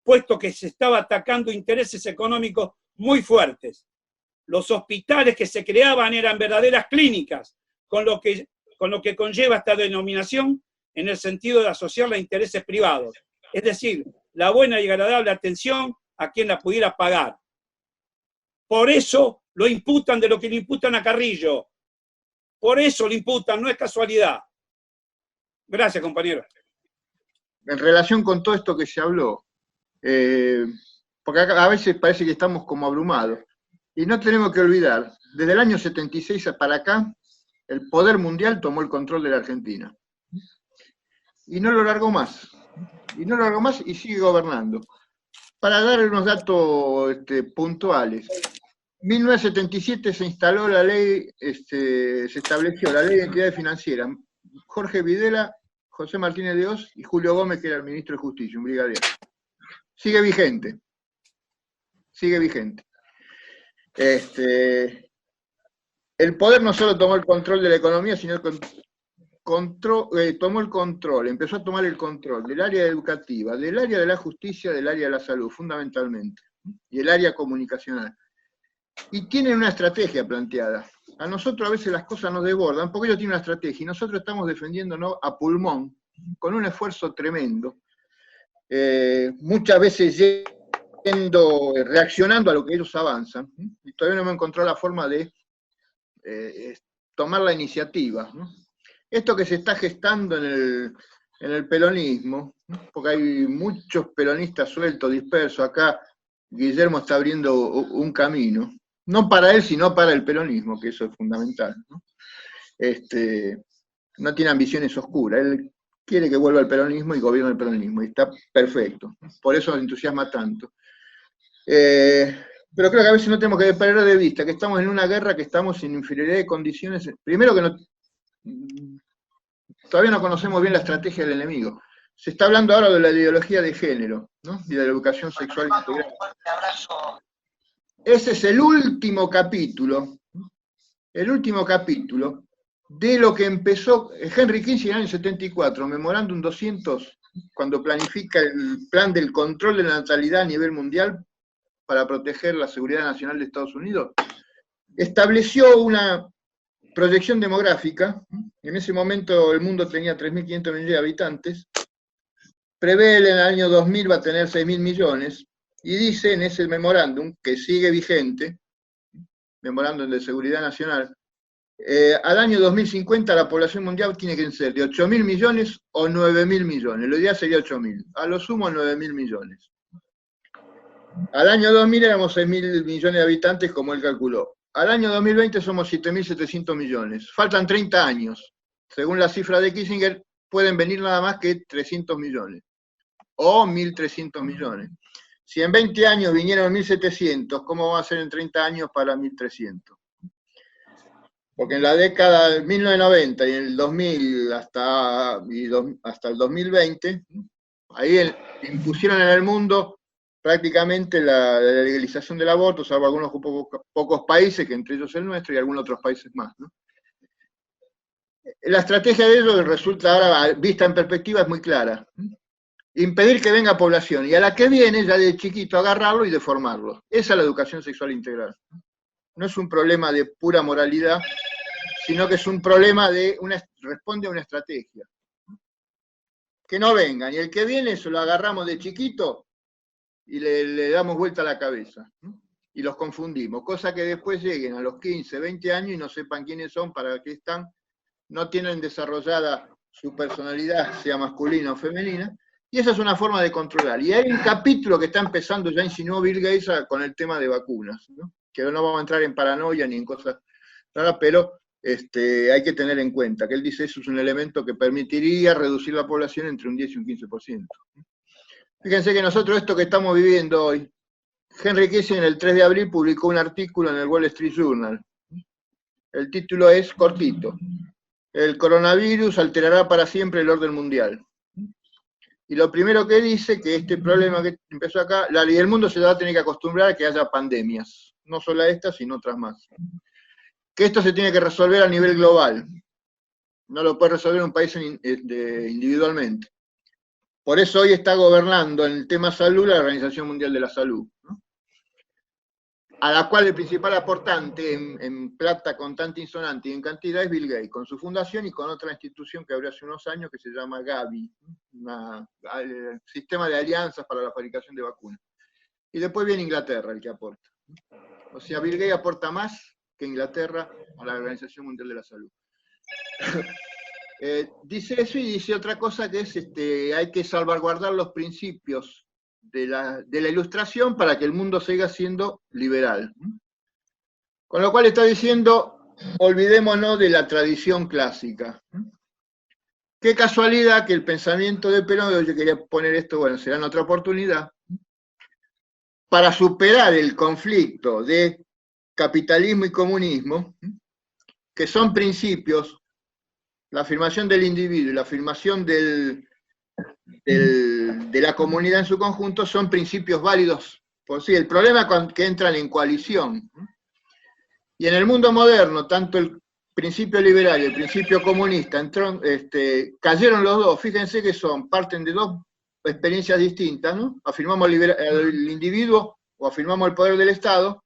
puesto que se estaba atacando intereses económicos muy fuertes. Los hospitales que se creaban eran verdaderas clínicas, con lo que conlleva esta denominación en el sentido de asociarla a intereses privados. Es decir, la buena y agradable atención a quien la pudiera pagar. Por eso lo imputan de lo que le imputan a Carrillo. Por eso lo imputan, no es casualidad. Gracias, compañero. En relación con todo esto que se habló, porque a veces parece que estamos como abrumados, y no tenemos que olvidar, desde el año 76 para acá, el poder mundial tomó el control de la Argentina. Y no lo largó más. Y no lo largó más y sigue gobernando. Para dar unos datos puntuales. En 1977 se instaló la ley, se estableció la ley de entidades financieras. Jorge Videla, José Martínez de Oz y Julio Gómez, que era el ministro de Justicia, un brigadier. Sigue vigente. Sigue vigente. El poder no solo tomó el control de la economía, sino que tomó el control, empezó a tomar el control del área educativa, del área de la justicia, del área de la salud, fundamentalmente, y el área comunicacional. Y tienen una estrategia planteada. A nosotros a veces las cosas nos desbordan, porque ellos tienen una estrategia, y nosotros estamos defendiéndonos a pulmón, con un esfuerzo tremendo, muchas veces reaccionando a lo que ellos avanzan, y todavía no hemos encontrado la forma de tomar la iniciativa, ¿no? Esto que se está gestando en el peronismo, porque hay muchos peronistas sueltos, dispersos, acá Guillermo está abriendo un camino, no para él, sino para el peronismo, que eso es fundamental, ¿no? No tiene ambiciones oscuras, él quiere que vuelva al peronismo y gobierne el peronismo, y está perfecto, por eso nos entusiasma tanto. Pero creo que a veces no tenemos que perder de vista que estamos en una guerra, que estamos en inferioridad de condiciones, primero que todavía no conocemos bien la estrategia del enemigo. Se está hablando ahora de la ideología de género, ¿no? Y de la educación sexual integral. Ese es el último capítulo de lo que empezó Henry Kissinger en el año 74, Memorándum 200, cuando planifica el plan del control de la natalidad a nivel mundial para proteger la seguridad nacional de Estados Unidos, estableció una proyección demográfica. En ese momento el mundo tenía 3.500 millones de habitantes, prevé en el año 2000 va a tener 6.000 millones, y dice en ese memorándum, que sigue vigente, memorándum de seguridad nacional, al año 2050 la población mundial tiene que ser de 8.000 millones o 9.000 millones, lo ideal sería 8.000, a lo sumo 9.000 millones. Al año 2000 éramos 6.000 millones de habitantes, como él calculó. Al año 2020 somos 7.700 millones. Faltan 30 años. Según la cifra de Kissinger, pueden venir nada más que 300 millones. O 1.300 millones. Si en 20 años vinieron 1.700, ¿cómo va a ser en 30 años para 1.300? Porque en la década de 1990 y en el 2000 hasta el 2020, ahí impusieron en el mundo prácticamente la legalización del aborto, salvo algunos pocos países, que entre ellos el nuestro, y algunos otros países más, ¿no? La estrategia de ellos resulta ahora, vista en perspectiva, es muy clara. Impedir que venga población, y a la que viene, ya de chiquito, agarrarlo y deformarlo. Esa es la educación sexual integral. No es un problema de pura moralidad, sino que es un problema responde a una estrategia. Que no vengan, y el que viene se lo agarramos de chiquito, y le damos vuelta a la cabeza, ¿no? Y los confundimos, cosa que después lleguen a los 15, 20 años y no sepan quiénes son, para qué están, no tienen desarrollada su personalidad sea masculina o femenina, y esa es una forma de controlar. Y hay un capítulo que está empezando, ya insinuó Bill Gates con el tema de vacunas, ¿no? Que no vamos a entrar en paranoia ni en cosas raras, pero hay que tener en cuenta que él dice eso es un elemento que permitiría reducir la población entre un 10 y un 15%. Fíjense que nosotros esto que estamos viviendo hoy, Henry Kissinger el 3 de abril publicó un artículo en el Wall Street Journal. El título es cortito: el coronavirus alterará para siempre el orden mundial. Y lo primero que dice, que este problema que empezó acá, y el mundo se va a tener que acostumbrar a que haya pandemias, no solo a estas, sino otras más. Que esto se tiene que resolver a nivel global, no lo puede resolver un país individualmente. Por eso hoy está gobernando en el tema salud la Organización Mundial de la Salud, ¿no? A la cual el principal aportante en plata contante insonante y en cantidad es Bill Gates, con su fundación y con otra institución que abrió hace unos años que se llama Gavi, el sistema de alianzas para la fabricación de vacunas. Y después viene Inglaterra el que aporta. O sea, Bill Gates aporta más que Inglaterra a la Organización Mundial de la Salud. Dice eso y dice otra cosa que es, hay que salvaguardar los principios de la Ilustración para que el mundo siga siendo liberal. Con lo cual está diciendo, olvidémonos de la tradición clásica. Qué casualidad que el pensamiento de Perón, yo quería poner esto, bueno, será en otra oportunidad, para superar el conflicto de capitalismo y comunismo, que son principios, la afirmación del individuo y la afirmación de la comunidad en su conjunto son principios válidos por sí. El problema es que entran en coalición. Y en el mundo moderno, tanto el principio liberal y el principio comunista cayeron los dos. Fíjense que parten de dos experiencias distintas, ¿no? Afirmamos el individuo o afirmamos el poder del Estado,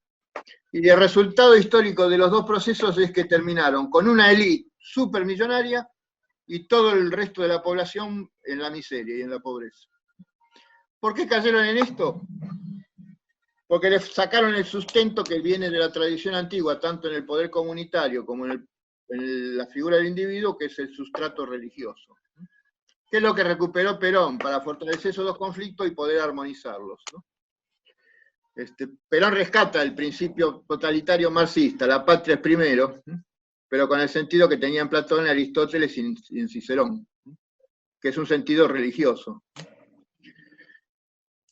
y el resultado histórico de los dos procesos es que terminaron con una élite supermillonaria y todo el resto de la población en la miseria y en la pobreza. ¿Por qué cayeron en esto? Porque le sacaron el sustento que viene de la tradición antigua, tanto en el poder comunitario como en la figura del individuo, que es el sustrato religioso. ¿Qué es lo que recuperó Perón para fortalecer esos dos conflictos y poder armonizarlos, ¿no? Perón rescata el principio totalitario marxista, la patria es primero, pero con el sentido que tenían Platón, Aristóteles y en Cicerón, que es un sentido religioso.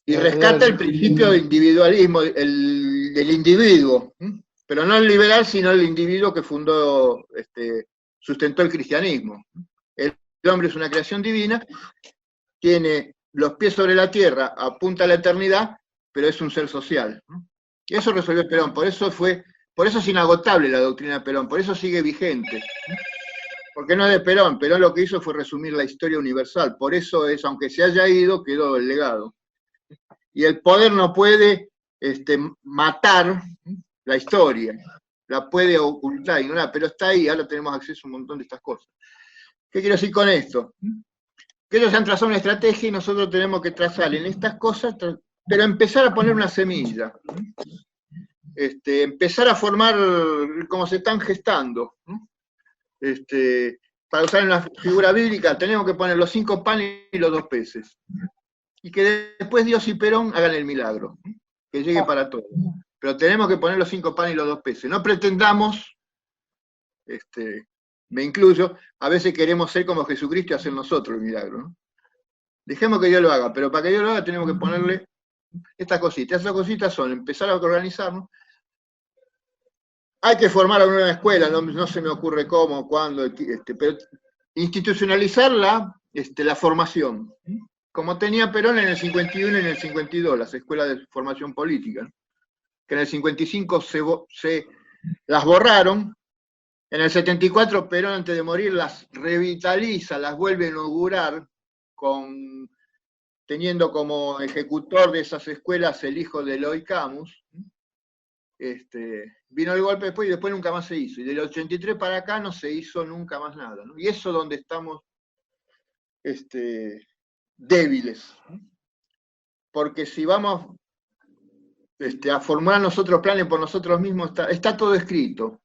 Y rescata el principio del individualismo, del individuo, pero no el liberal, sino el individuo que sustentó el cristianismo. El hombre es una creación divina, tiene los pies sobre la tierra, apunta a la eternidad, pero es un ser social. Y eso resolvió Perón, por eso es inagotable la doctrina de Perón, por eso sigue vigente. Porque no es de Perón, Perón lo que hizo fue resumir la historia universal, por eso aunque se haya ido, quedó el legado. Y el poder no puede matar la historia, la puede ocultar, ignorar, pero está ahí, ahora tenemos acceso a un montón de estas cosas. ¿Qué quiero decir con esto? Que ellos han trazado una estrategia y nosotros tenemos que trazar en estas cosas, pero empezar a poner una semilla. Empezar a formar como se están gestando. Para usar una figura bíblica, tenemos que poner los 5 panes y los 2 peces. Y que después Dios y Perón hagan el milagro, que llegue para todos. Pero tenemos que poner los 5 panes y los 2 peces. No pretendamos, me incluyo, a veces queremos ser como Jesucristo y hacer nosotros el milagro, ¿no? Dejemos que Dios lo haga, pero para que Dios lo haga tenemos que ponerle estas cositas. Estas cositas son empezar a organizarnos. Hay que formar a una escuela, no se me ocurre cómo, cuándo, pero institucionalizar la formación. Como tenía Perón en el 51 y en el 52, las escuelas de formación política, ¿no? Que en el 55 se las borraron, en el 74 Perón antes de morir las revitaliza, las vuelve a inaugurar, teniendo como ejecutor de esas escuelas el hijo de Eloy Camus. Vino el golpe después y después nunca más se hizo. Y del 83 para acá no se hizo nunca más nada, ¿no? Y eso es donde estamos débiles. Porque si vamos a formular nosotros planes por nosotros mismos, está todo escrito.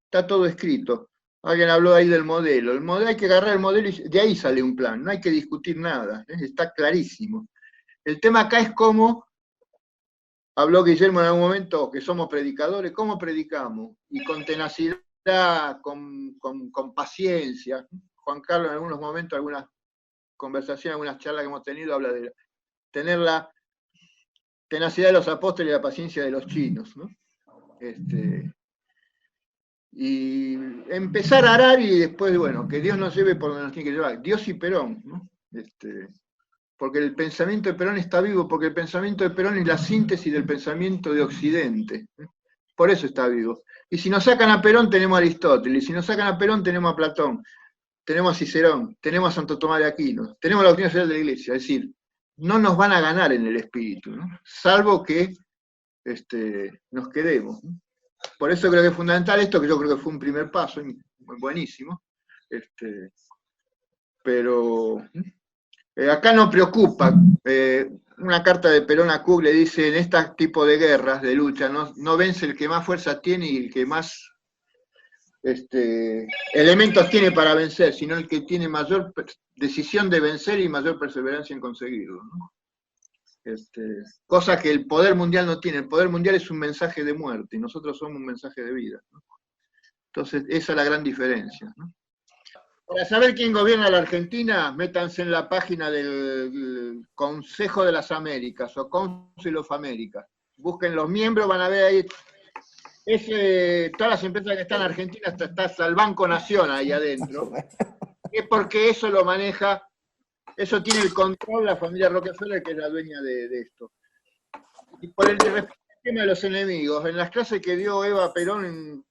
Está todo escrito. Alguien habló ahí del modelo. El modelo hay que agarrar el modelo y de ahí sale un plan, no hay que discutir nada, está clarísimo. El tema acá es cómo, habló Guillermo en algún momento, que somos predicadores, ¿cómo predicamos? Y con tenacidad, con paciencia. Juan Carlos en algunos momentos, algunas conversaciones, algunas charlas que hemos tenido, habla de tener la tenacidad de los apóstoles y la paciencia de los chinos, ¿no? Y empezar a arar y después, bueno, que Dios nos lleve por donde nos tiene que llevar. Dios y Perón, ¿no? Porque el pensamiento de Perón está vivo, porque el pensamiento de Perón es la síntesis del pensamiento de Occidente. Por eso está vivo. Y si nos sacan a Perón, tenemos a Aristóteles. Y si nos sacan a Perón, tenemos a Platón. Tenemos a Cicerón. Tenemos a Santo Tomás de Aquino. Tenemos la doctrina social de la Iglesia. Es decir, no nos van a ganar en el espíritu, ¿no? Salvo que nos quedemos, ¿no? Por eso creo que es fundamental esto, que yo creo que fue un primer paso, buenísimo. Pero acá no preocupa. Una carta de Perón a Cook le dice, en este tipo de guerras, de lucha, no vence el que más fuerza tiene y el que más elementos tiene para vencer, sino el que tiene mayor decisión de vencer y mayor perseverancia en conseguirlo, ¿no? Cosa que el poder mundial no tiene. El poder mundial es un mensaje de muerte y nosotros somos un mensaje de vida, ¿no? Entonces, esa es la gran diferencia, ¿no? Para saber quién gobierna la Argentina, métanse en la página del Consejo de las Américas o Council of America. Busquen los miembros, van a ver ahí. Todas las empresas que están en Argentina, hasta el Banco Nación ahí adentro. Es porque eso lo maneja. Eso tiene el control la familia Rockefeller, que es la dueña de esto. Y por el tema de los enemigos, en las clases que dio Eva Perón en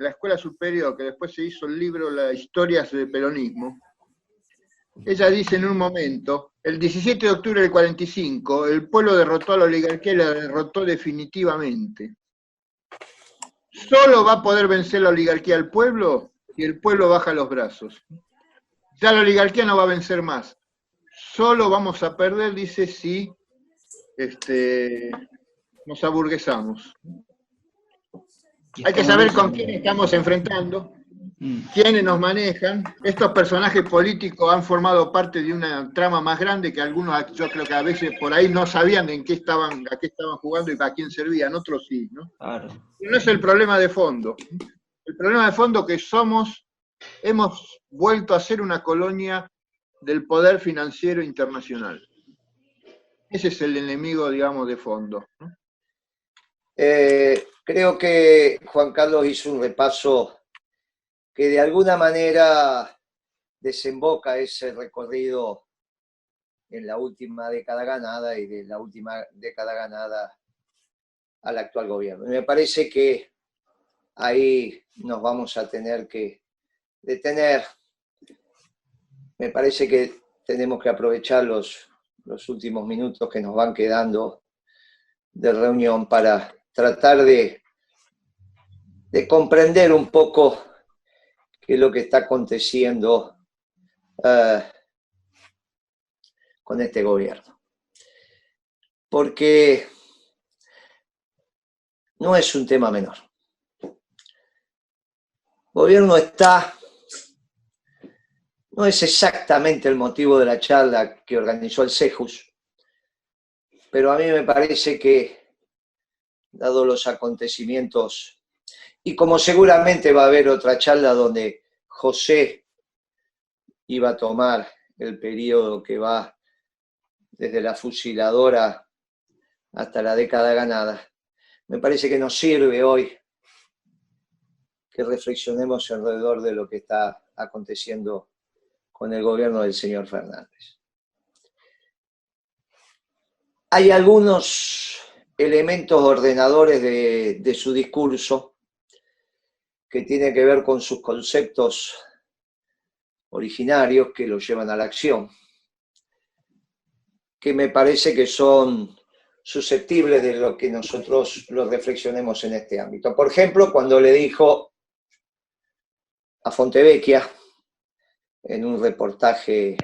la escuela superior, que después se hizo el libro Las historias del peronismo, ella dice en un momento, el 17 de octubre del 45, el pueblo derrotó a la oligarquía y la derrotó definitivamente. Solo va a poder vencer la oligarquía al pueblo si el pueblo baja los brazos. Ya la oligarquía no va a vencer más. Solo vamos a perder, dice, si nos aburguesamos. Hay que saber con quién estamos enfrentando, quiénes nos manejan. Estos personajes políticos han formado parte de una trama más grande que algunos, yo creo que a veces por ahí no sabían a qué estaban jugando y para quién servían, otros sí, ¿no? Claro. No es el problema de fondo. El problema de fondo que hemos vuelto a ser una colonia del poder financiero internacional. Ese es el enemigo, digamos, de fondo, ¿no? Creo que Juan Carlos hizo un repaso que de alguna manera desemboca ese recorrido en la última década ganada y de la última década ganada al actual gobierno. Y me parece que ahí nos vamos a tener que detener. Me parece que tenemos que aprovechar los últimos minutos que nos van quedando de reunión para tratar de comprender un poco qué es lo que está aconteciendo con este gobierno. Porque no es un tema menor. El gobierno no es exactamente el motivo de la charla que organizó el CEJUS, pero a mí me parece que, dado los acontecimientos, y como seguramente va a haber otra charla donde José iba a tomar el periodo que va desde la fusiladora hasta la década ganada, me parece que nos sirve hoy que reflexionemos alrededor de lo que está aconteciendo con el gobierno del señor Fernández. Hay algunos elementos ordenadores de su discurso que tienen que ver con sus conceptos originarios que lo llevan a la acción, que me parece que son susceptibles de lo que nosotros lo reflexionemos en este ámbito. Por ejemplo, cuando le dijo a Fontevecchia, en un reportaje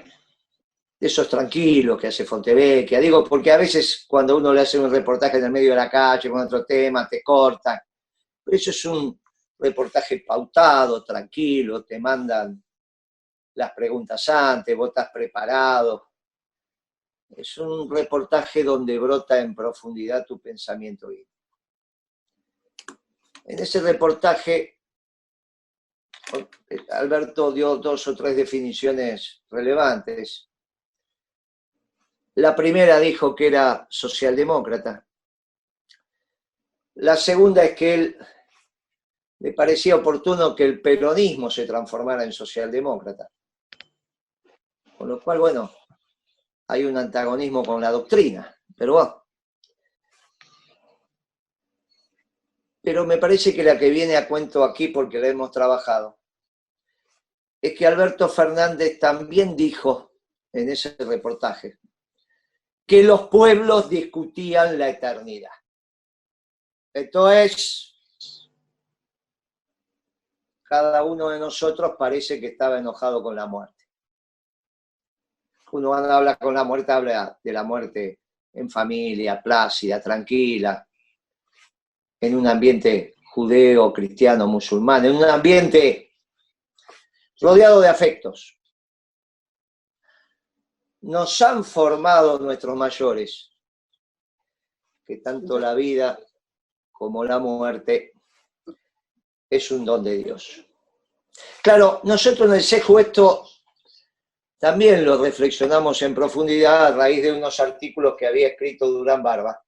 de esos tranquilos que hace Fontevecchia, digo, porque a veces cuando uno le hace un reportaje en el medio de la calle con otro tema, te cortan, pero eso es reportaje pautado, tranquilo, te mandan las preguntas antes, vos estás preparado. Es un reportaje donde brota en profundidad tu pensamiento íntimo. En ese reportaje, Alberto dio 2 o 3 definiciones relevantes. La primera dijo que era socialdemócrata. La segunda es que él le parecía oportuno que el peronismo se transformara en socialdemócrata. Con lo cual, bueno, hay un antagonismo con la doctrina, pero bueno. Pero me parece que la que viene a cuento aquí, porque la hemos trabajado, es que Alberto Fernández también dijo en ese reportaje que los pueblos discutían la eternidad. Esto es, cada uno de nosotros parece que estaba enojado con la muerte. Uno cuando habla con la muerte, habla de la muerte en familia, plácida, tranquila, en un ambiente judeo, cristiano, musulmán, en un ambiente rodeado de afectos. Nos han formado nuestros mayores, que tanto la vida como la muerte es un don de Dios. Claro, nosotros en el CEJU esto también lo reflexionamos en profundidad a raíz de unos artículos que había escrito Durán Barba,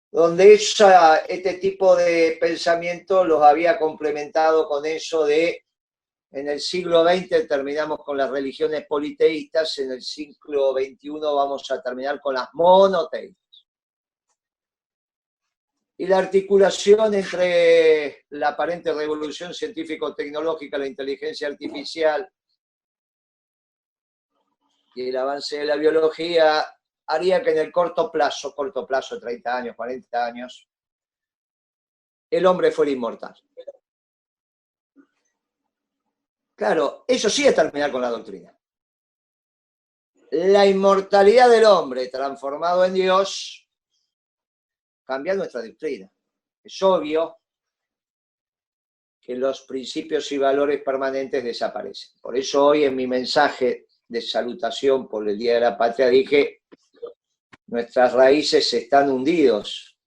donde este tipo de pensamiento los había complementado con eso de en el siglo XX terminamos con las religiones politeístas, en el siglo XXI vamos a terminar con las monoteístas. Y la articulación entre la aparente revolución científico-tecnológica, la inteligencia artificial y el avance de la biología haría que en el corto plazo, 30 años, 40 años, el hombre fuera inmortal. Claro, eso sí es terminar con la doctrina. La inmortalidad del hombre transformado en Dios cambia nuestra doctrina. Es obvio que los principios y valores permanentes desaparecen. Por eso hoy en mi mensaje de salutación por el Día de la Patria dije, nuestras raíces están hundidos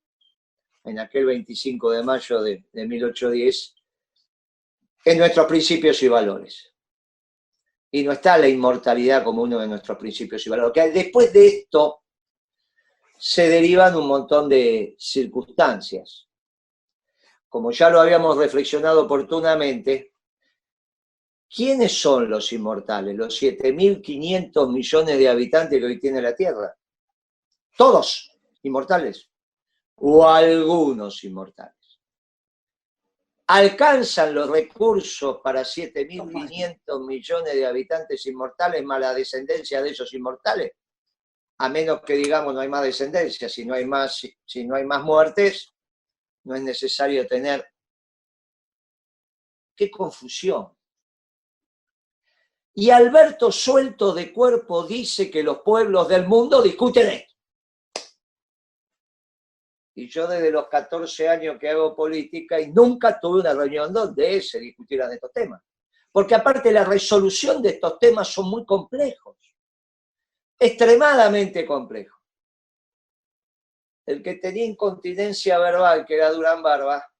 en aquel 25 de mayo de 1810 en nuestros principios y valores. Y no está la inmortalidad como uno de nuestros principios y valores. Que después de esto se derivan un montón de circunstancias. Como ya lo habíamos reflexionado oportunamente, ¿quiénes son los inmortales? Los 7.500 millones de habitantes que hoy tiene la Tierra. ¿Todos inmortales? ¿O algunos inmortales? ¿Alcanzan los recursos para 7.500 millones de habitantes inmortales más la descendencia de esos inmortales? A menos que digamos no hay más descendencia, si no hay más muertes, no es necesario tener. ¡Qué confusión! Y Alberto suelto de cuerpo dice que los pueblos del mundo discuten esto. Y yo desde los 14 años que hago política y nunca tuve una reunión donde se discutieran estos temas. Porque aparte la resolución de estos temas son muy complejos. Extremadamente complejos. El que tenía incontinencia verbal, que era Durán Barba,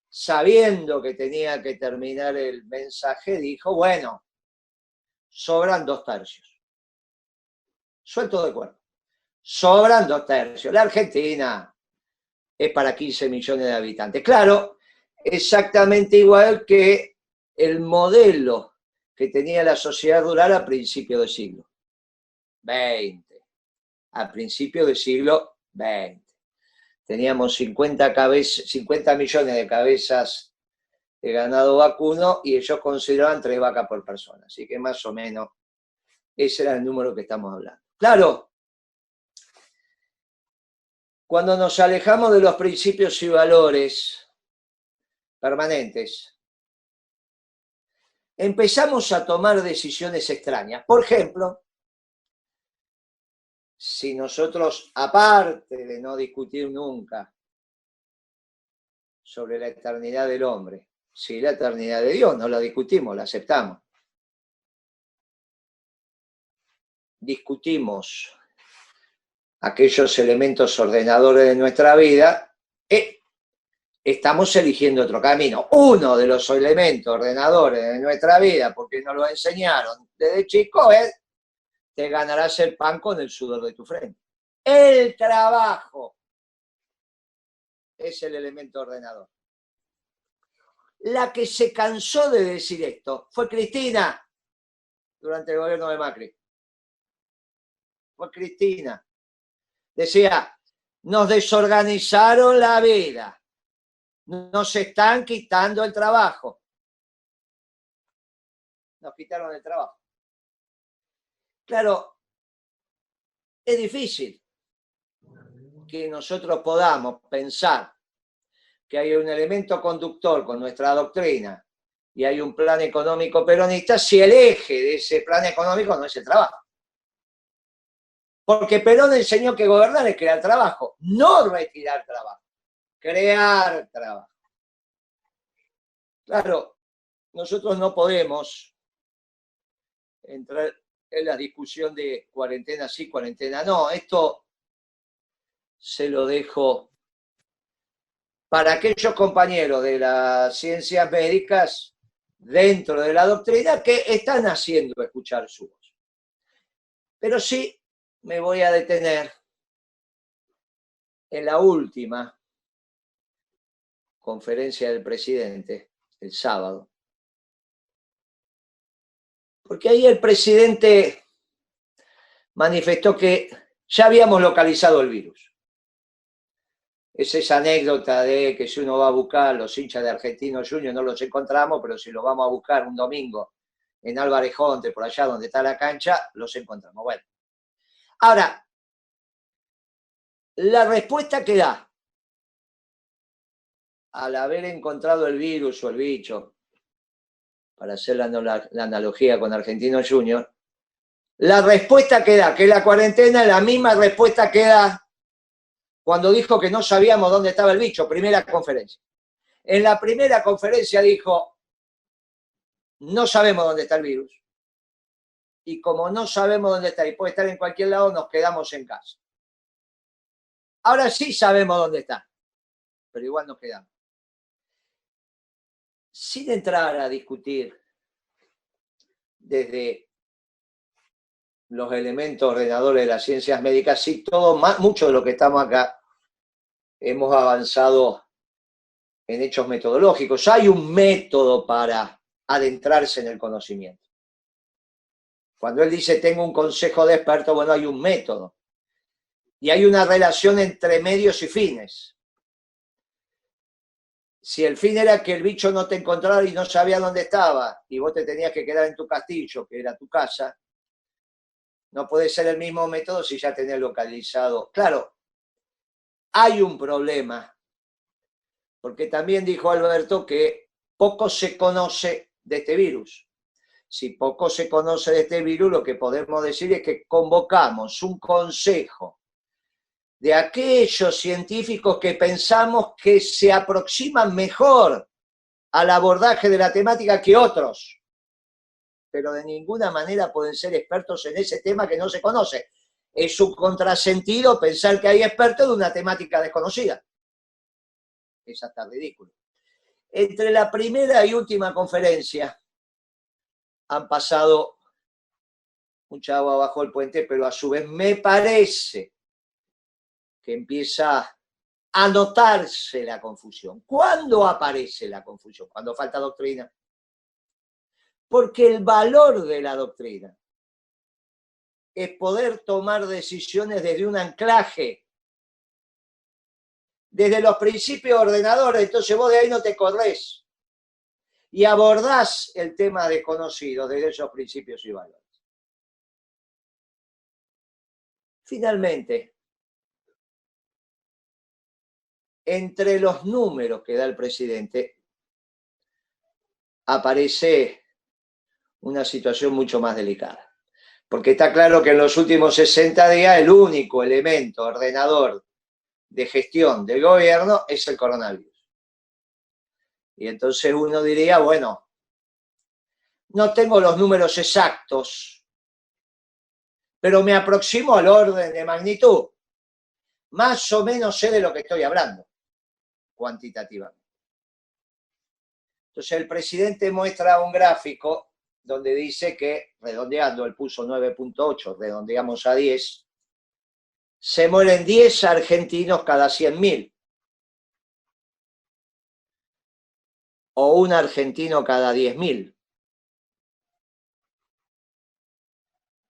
sabiendo que tenía que terminar el mensaje, dijo, bueno, sobran 2 tercios. Suelto de cuerpo. Sobran 2 tercios. La Argentina es para 15 millones de habitantes. Claro, exactamente igual que el modelo que tenía la sociedad rural a principios del siglo XX. A principios del siglo XX. Teníamos 50 millones de cabezas de ganado vacuno y ellos consideraban 3 vacas por persona. Así que más o menos ese era el número que estamos hablando. Claro, cuando nos alejamos de los principios y valores permanentes, empezamos a tomar decisiones extrañas. Por ejemplo, si nosotros, aparte de no discutir nunca sobre la eternidad del hombre. Sí, la eternidad de Dios, no la discutimos, la aceptamos. Discutimos aquellos elementos ordenadores de nuestra vida, estamos eligiendo otro camino. Uno de los elementos ordenadores de nuestra vida, porque nos lo enseñaron desde chico, es: te ganarás el pan con el sudor de tu frente. El trabajo es el elemento ordenador. La que se cansó de decir esto fue Cristina durante el gobierno de Macri. Fue Cristina. Decía: nos desorganizaron la vida, nos están quitando el trabajo. Nos quitaron el trabajo. Claro, es difícil que nosotros podamos pensar que hay un elemento conductor con nuestra doctrina y hay un plan económico peronista si el eje de ese plan económico no es el trabajo. Porque Perón enseñó que gobernar es crear trabajo, no retirar trabajo, crear trabajo. Claro, nosotros no podemos entrar en la discusión de cuarentena sí, cuarentena no. Esto se lo dejo para aquellos compañeros de las ciencias médicas dentro de la doctrina que están haciendo escuchar su voz. Pero sí me voy a detener en la última conferencia del presidente, el sábado. Porque ahí el presidente manifestó que ya habíamos localizado el virus. Es esa anécdota de que si uno va a buscar los hinchas de Argentinos Juniors no los encontramos, pero si los vamos a buscar un domingo en Álvarez Jonte, por allá donde está la cancha, los encontramos. Bueno. Ahora, la respuesta que da al haber encontrado el virus o el bicho, para hacer la analogía con Argentinos Juniors, la respuesta que da, que la cuarentena es la misma respuesta que da cuando dijo que no sabíamos dónde estaba el bicho, primera conferencia. En la primera conferencia dijo: no sabemos dónde está el virus. Y como no sabemos dónde está y puede estar en cualquier lado, nos quedamos en casa. Ahora sí sabemos dónde está, pero igual nos quedamos. Sin entrar a discutir desde los elementos ordenadores de las ciencias médicas, sí, mucho de lo que estamos acá hemos avanzado en hechos metodológicos. Hay un método para adentrarse en el conocimiento. Cuando él dice tengo un consejo de expertos, bueno, hay un método. Y hay una relación entre medios y fines. Si el fin era que el bicho no te encontrara y no sabía dónde estaba, y vos te tenías que quedar en tu castillo, que era tu casa, no puede ser el mismo método si ya tenés localizado. Claro, hay un problema, porque también dijo Alberto que poco se conoce de este virus. Si poco se conoce de este virus, lo que podemos decir es que convocamos un consejo de aquellos científicos que pensamos que se aproximan mejor al abordaje de la temática que otros, pero de ninguna manera pueden ser expertos en ese tema que no se conoce. Es un contrasentido pensar que hay expertos de una temática desconocida. Es hasta ridículo. Entre la primera y última conferencia han pasado mucha agua bajo el puente, pero a su vez me parece que empieza a notarse la confusión. ¿Cuándo aparece la confusión? Cuando falta doctrina. Porque el valor de la doctrina es poder tomar decisiones desde un anclaje, desde los principios ordenadores. Entonces vos de ahí no te corres y abordás el tema desconocido desde esos principios y valores. Finalmente, entre los números que da el presidente, aparece una situación mucho más delicada. Porque está claro que en los últimos 60 días el único elemento ordenador de gestión del gobierno es el coronavirus. Y entonces uno diría, bueno, no tengo los números exactos, pero me aproximo al orden de magnitud. Más o menos sé de lo que estoy hablando, cuantitativamente. Entonces el presidente muestra un gráfico donde dice que, redondeando, él puso 9.8, redondeamos a 10, se mueren 10 argentinos cada 100.000. O un argentino cada 10.000.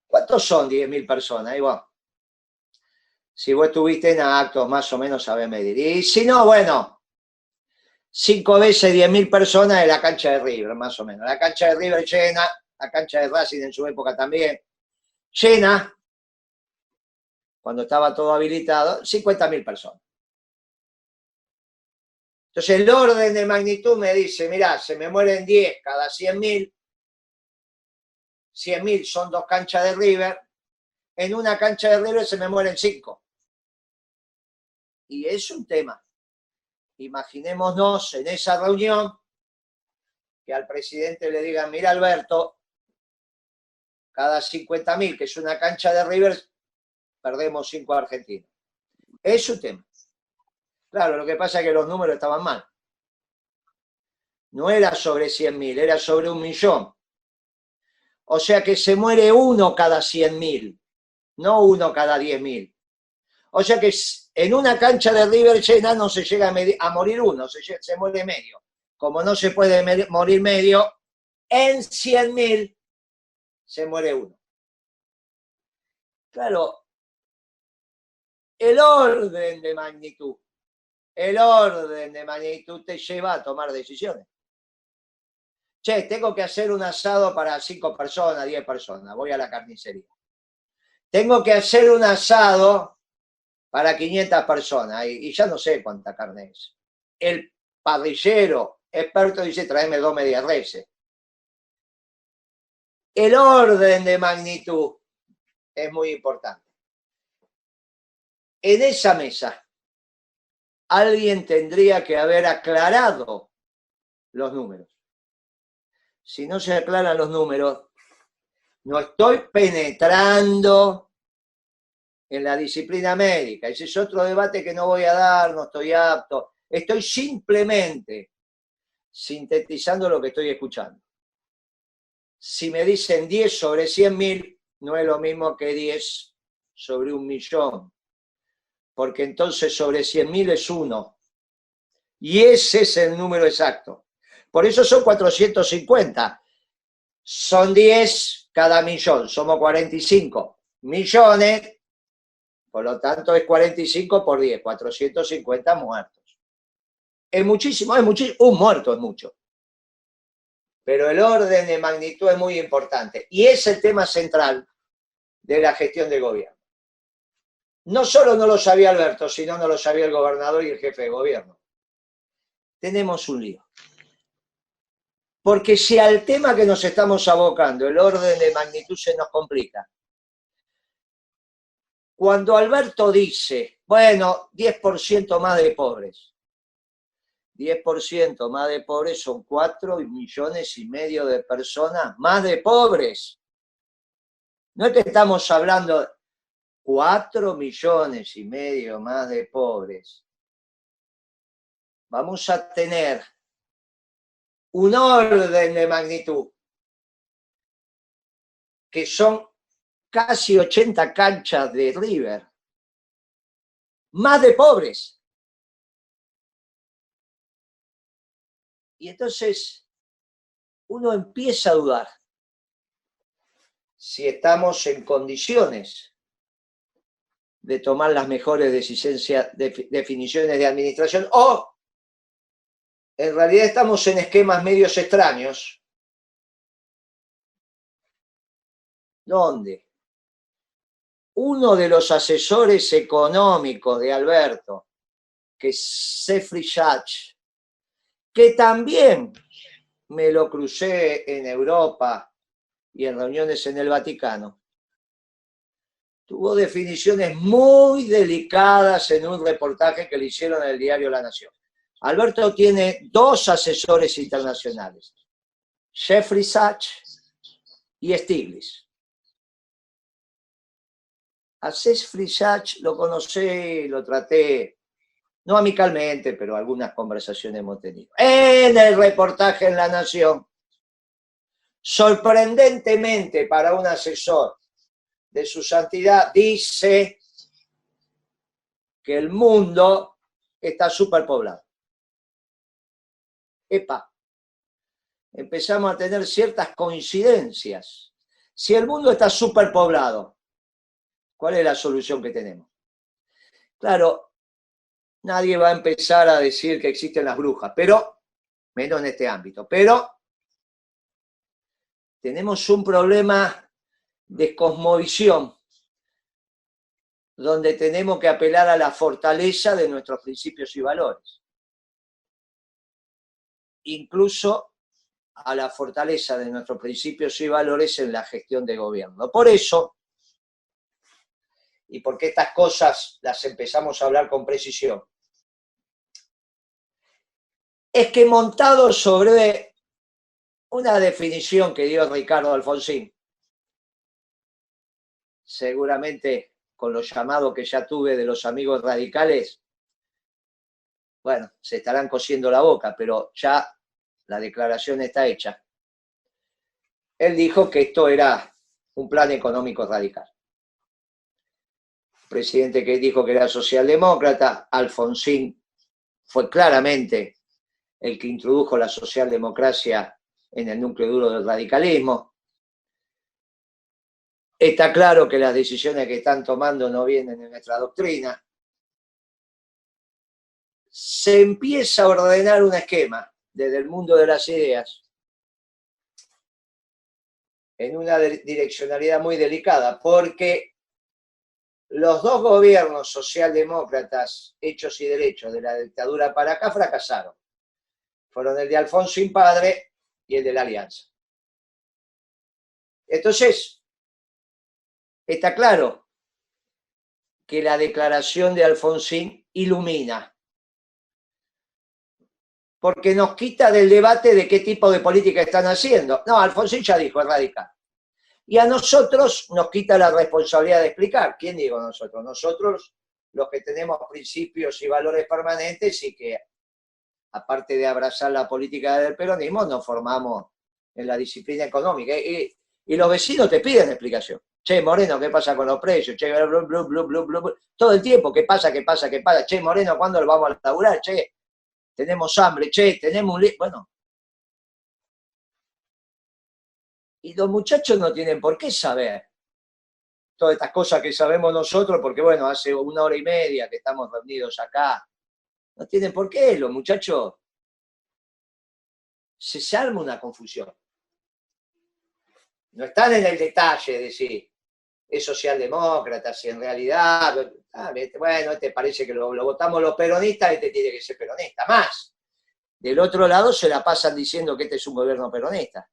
¿Cuántos son 10.000 personas? Y bueno, si vos estuviste en actos, más o menos sabés medir. Y si no, bueno, 5 veces 10.000 personas en la cancha de River, más o menos. La cancha de River llena, la cancha de Racing en su época también, llena, cuando estaba todo habilitado, 50.000 personas. Entonces el orden de magnitud me dice, mirá, se me mueren 10 cada 100.000, 100.000 son 2 canchas de River, en una cancha de River se me mueren 5. Y es un tema. Imaginémonos en esa reunión que al presidente le digan, mira Alberto, cada 50.000, que es una cancha de River, perdemos 5 argentinos. Es un tema. Claro, lo que pasa es que los números estaban mal. No era sobre 100.000, era sobre 1.000.000. O sea que se muere uno cada 100.000, no uno cada 10.000. O sea que en una cancha de River llena no se llega a morir uno, se muere medio. Como no se puede morir medio, en 100.000 se muere uno. Claro, el orden de magnitud te lleva a tomar decisiones. Che, tengo que hacer un asado para 5 personas, 10 personas, voy a la carnicería. Tengo que hacer un asado para 500 personas, y ya no sé cuánta carne es. El parrillero experto dice, tráeme 2 medias reses. El orden de magnitud es muy importante. En esa mesa, alguien tendría que haber aclarado los números. Si no se aclaran los números, no estoy penetrando en la disciplina médica. Ese es otro debate que no voy a dar, no estoy apto. Estoy simplemente sintetizando lo que estoy escuchando. Si me dicen 10 sobre 100.000, no es lo mismo que 10 sobre 1.000.000. Porque entonces sobre 100.000 es 1. Y ese es el número exacto. Por eso son 450. Son 10 cada 1.000.000. Somos 45 millones. Por lo tanto, es 45 por 10. 450 muertos. Es muchísimo, es muchísimo. Un muerto es mucho. Pero el orden de magnitud es muy importante. Y es el tema central de la gestión de gobierno. No solo no lo sabía Alberto, sino no lo sabía el gobernador y el jefe de gobierno. Tenemos un lío. Porque si al tema que nos estamos abocando, el orden de magnitud se nos complica. Cuando Alberto dice, bueno, 10% más de pobres. 10% más de pobres son 4,5 millones de personas más de pobres. No es que estamos hablando de 4,5 millones más de pobres. Vamos a tener un orden de magnitud que son casi 80 canchas de River, más de pobres. Y entonces uno empieza a dudar si estamos en condiciones de tomar las mejores definiciones de administración o en realidad estamos en esquemas medios extraños. ¿Dónde? Uno de los asesores económicos de Alberto, que es Sefri Yach, que también me lo crucé en Europa y en reuniones en el Vaticano, tuvo definiciones muy delicadas en un reportaje que le hicieron en el diario La Nación. Alberto tiene 2 asesores internacionales, Jeffrey Sachs y Stiglitz. A Jeffrey Sachs lo conocí, lo traté, no amicalmente, pero algunas conversaciones hemos tenido. En el reportaje en La Nación, sorprendentemente para un asesor de su santidad, dice que el mundo está superpoblado. Epa, empezamos a tener ciertas coincidencias. Si el mundo está superpoblado, ¿cuál es la solución que tenemos? Claro, nadie va a empezar a decir que existen las brujas, pero, menos en este ámbito, pero tenemos un problema de cosmovisión, donde tenemos que apelar a la fortaleza de nuestros principios y valores. Incluso a la fortaleza de nuestros principios y valores en la gestión de gobierno. Por eso, y porque estas cosas las empezamos a hablar con precisión, es que montado sobre una definición que dio Ricardo Alfonsín, seguramente con los llamados que ya tuve de los amigos radicales, bueno, se estarán cosiendo la boca, pero ya la declaración está hecha. Él dijo que esto era un plan económico radical. El presidente que dijo que era socialdemócrata, Alfonsín, fue claramente el que introdujo la socialdemocracia en el núcleo duro del radicalismo. Está claro que las decisiones que están tomando no vienen de nuestra doctrina. Se empieza a ordenar un esquema desde el mundo de las ideas en una direccionalidad muy delicada, porque los 2 gobiernos socialdemócratas hechos y derechos de la dictadura para acá fracasaron. Fueron el de Alfonsín padre y el de la Alianza. Entonces, está claro que la declaración de Alfonsín ilumina, porque nos quita del debate de qué tipo de política están haciendo. No, Alfonsín ya dijo, es radical. Y a nosotros nos quita la responsabilidad de explicar. ¿Quién digo nosotros? Nosotros, los que tenemos principios y valores permanentes y que, aparte de abrazar la política del peronismo, nos formamos en la disciplina económica. Y los vecinos te piden explicación. Che, Moreno, ¿qué pasa con los precios? Che, blu, blu, blu, blu, blu, blu. Todo el tiempo, ¿qué pasa, qué pasa, qué pasa? Che, Moreno, ¿cuándo lo vamos a laburar? Che, tenemos hambre, che, tenemos un... Bueno. Y los muchachos no tienen por qué saber todas estas cosas que sabemos nosotros, porque bueno, hace 1 hora y media que estamos reunidos acá. No tienen por qué, los muchachos. Se arma una confusión. No están en el detalle de si es socialdemócrata, si en realidad, bueno, este parece que lo votamos los peronistas, este tiene que ser peronista. Más, del otro lado se la pasan diciendo que este es un gobierno peronista.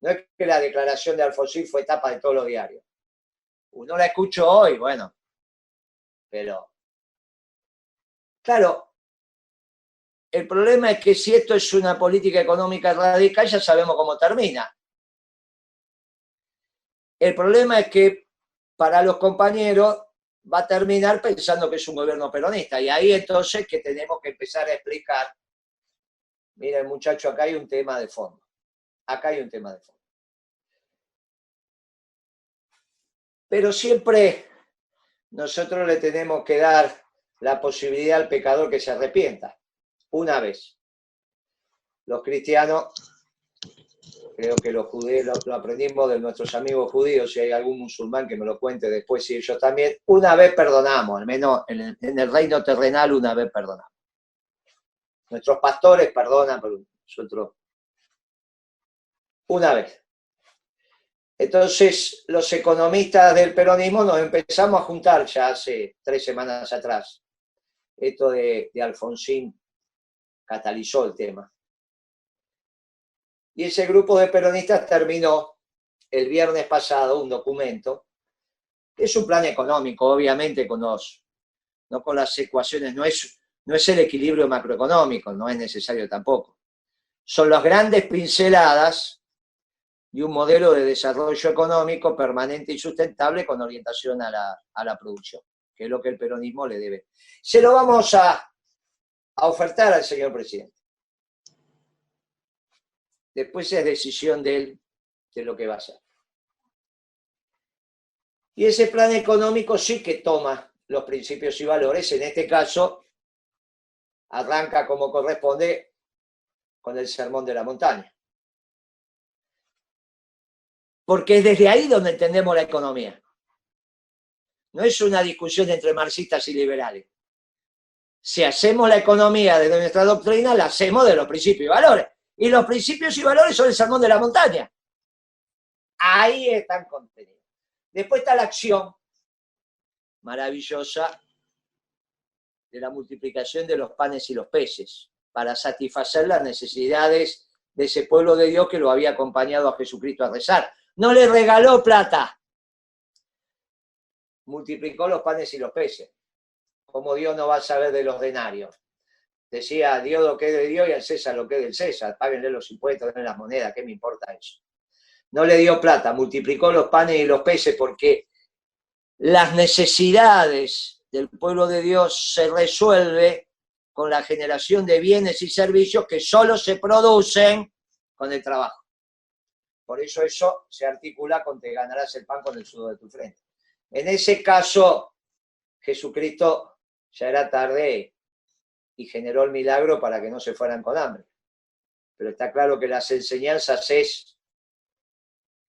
No es que la declaración de Alfonsín fue tapa de todos los diarios. Uno la escuchó hoy, bueno, pero... Claro, el problema es que si esto es una política económica radical, ya sabemos cómo termina. El problema es que para los compañeros va a terminar pensando que es un gobierno peronista. Y ahí entonces que tenemos que empezar a explicar. Miren, muchachos, acá hay un tema de fondo. Acá hay un tema de fondo. Pero siempre nosotros le tenemos que dar la posibilidad al pecador que se arrepienta. Una vez. Los cristianos... Creo que los judíos lo aprendimos de nuestros amigos judíos, si hay algún musulmán que me lo cuente después, si ellos también, una vez perdonamos, al menos en el reino terrenal una vez perdonamos. Nuestros pastores perdonan, pero nosotros una vez. Entonces, los economistas del peronismo nos empezamos a juntar ya hace 3 semanas atrás. Esto de Alfonsín catalizó el tema. Y ese grupo de peronistas terminó el viernes pasado un documento, que es un plan económico, obviamente, no con las ecuaciones, no es No es el equilibrio macroeconómico, no es necesario tampoco. Son las grandes pinceladas de un modelo de desarrollo económico permanente y sustentable con orientación a la producción, que es lo que el peronismo le debe. Se lo vamos a ofertar al señor presidente. Después es decisión de él de lo que va a hacer. Y ese plan económico sí que toma los principios y valores, en este caso arranca como corresponde con el Sermón de la Montaña. Porque es desde ahí donde entendemos la economía. No es una discusión entre marxistas y liberales. Si hacemos la economía desde nuestra doctrina, la hacemos de los principios y valores. Y los principios y valores son el Sermón de la Montaña. Ahí están contenidos. Después está la acción maravillosa de la multiplicación de los panes y los peces para satisfacer las necesidades de ese pueblo de Dios que lo había acompañado a Jesucristo a rezar. No le regaló plata, multiplicó los panes y los peces. Como Dios no va a saber de los denarios. Decía, Dios lo que es de Dios y al César lo que es del César. Páguenle los impuestos, denle las monedas, ¿qué me importa eso? No le dio plata, multiplicó los panes y los peces porque las necesidades del pueblo de Dios se resuelve con la generación de bienes y servicios que solo se producen con el trabajo. Por eso se articula con te ganarás el pan con el sudor de tu frente. En ese caso, Jesucristo ya era tarde y generó el milagro para que no se fueran con hambre. Pero está claro que las enseñanzas es,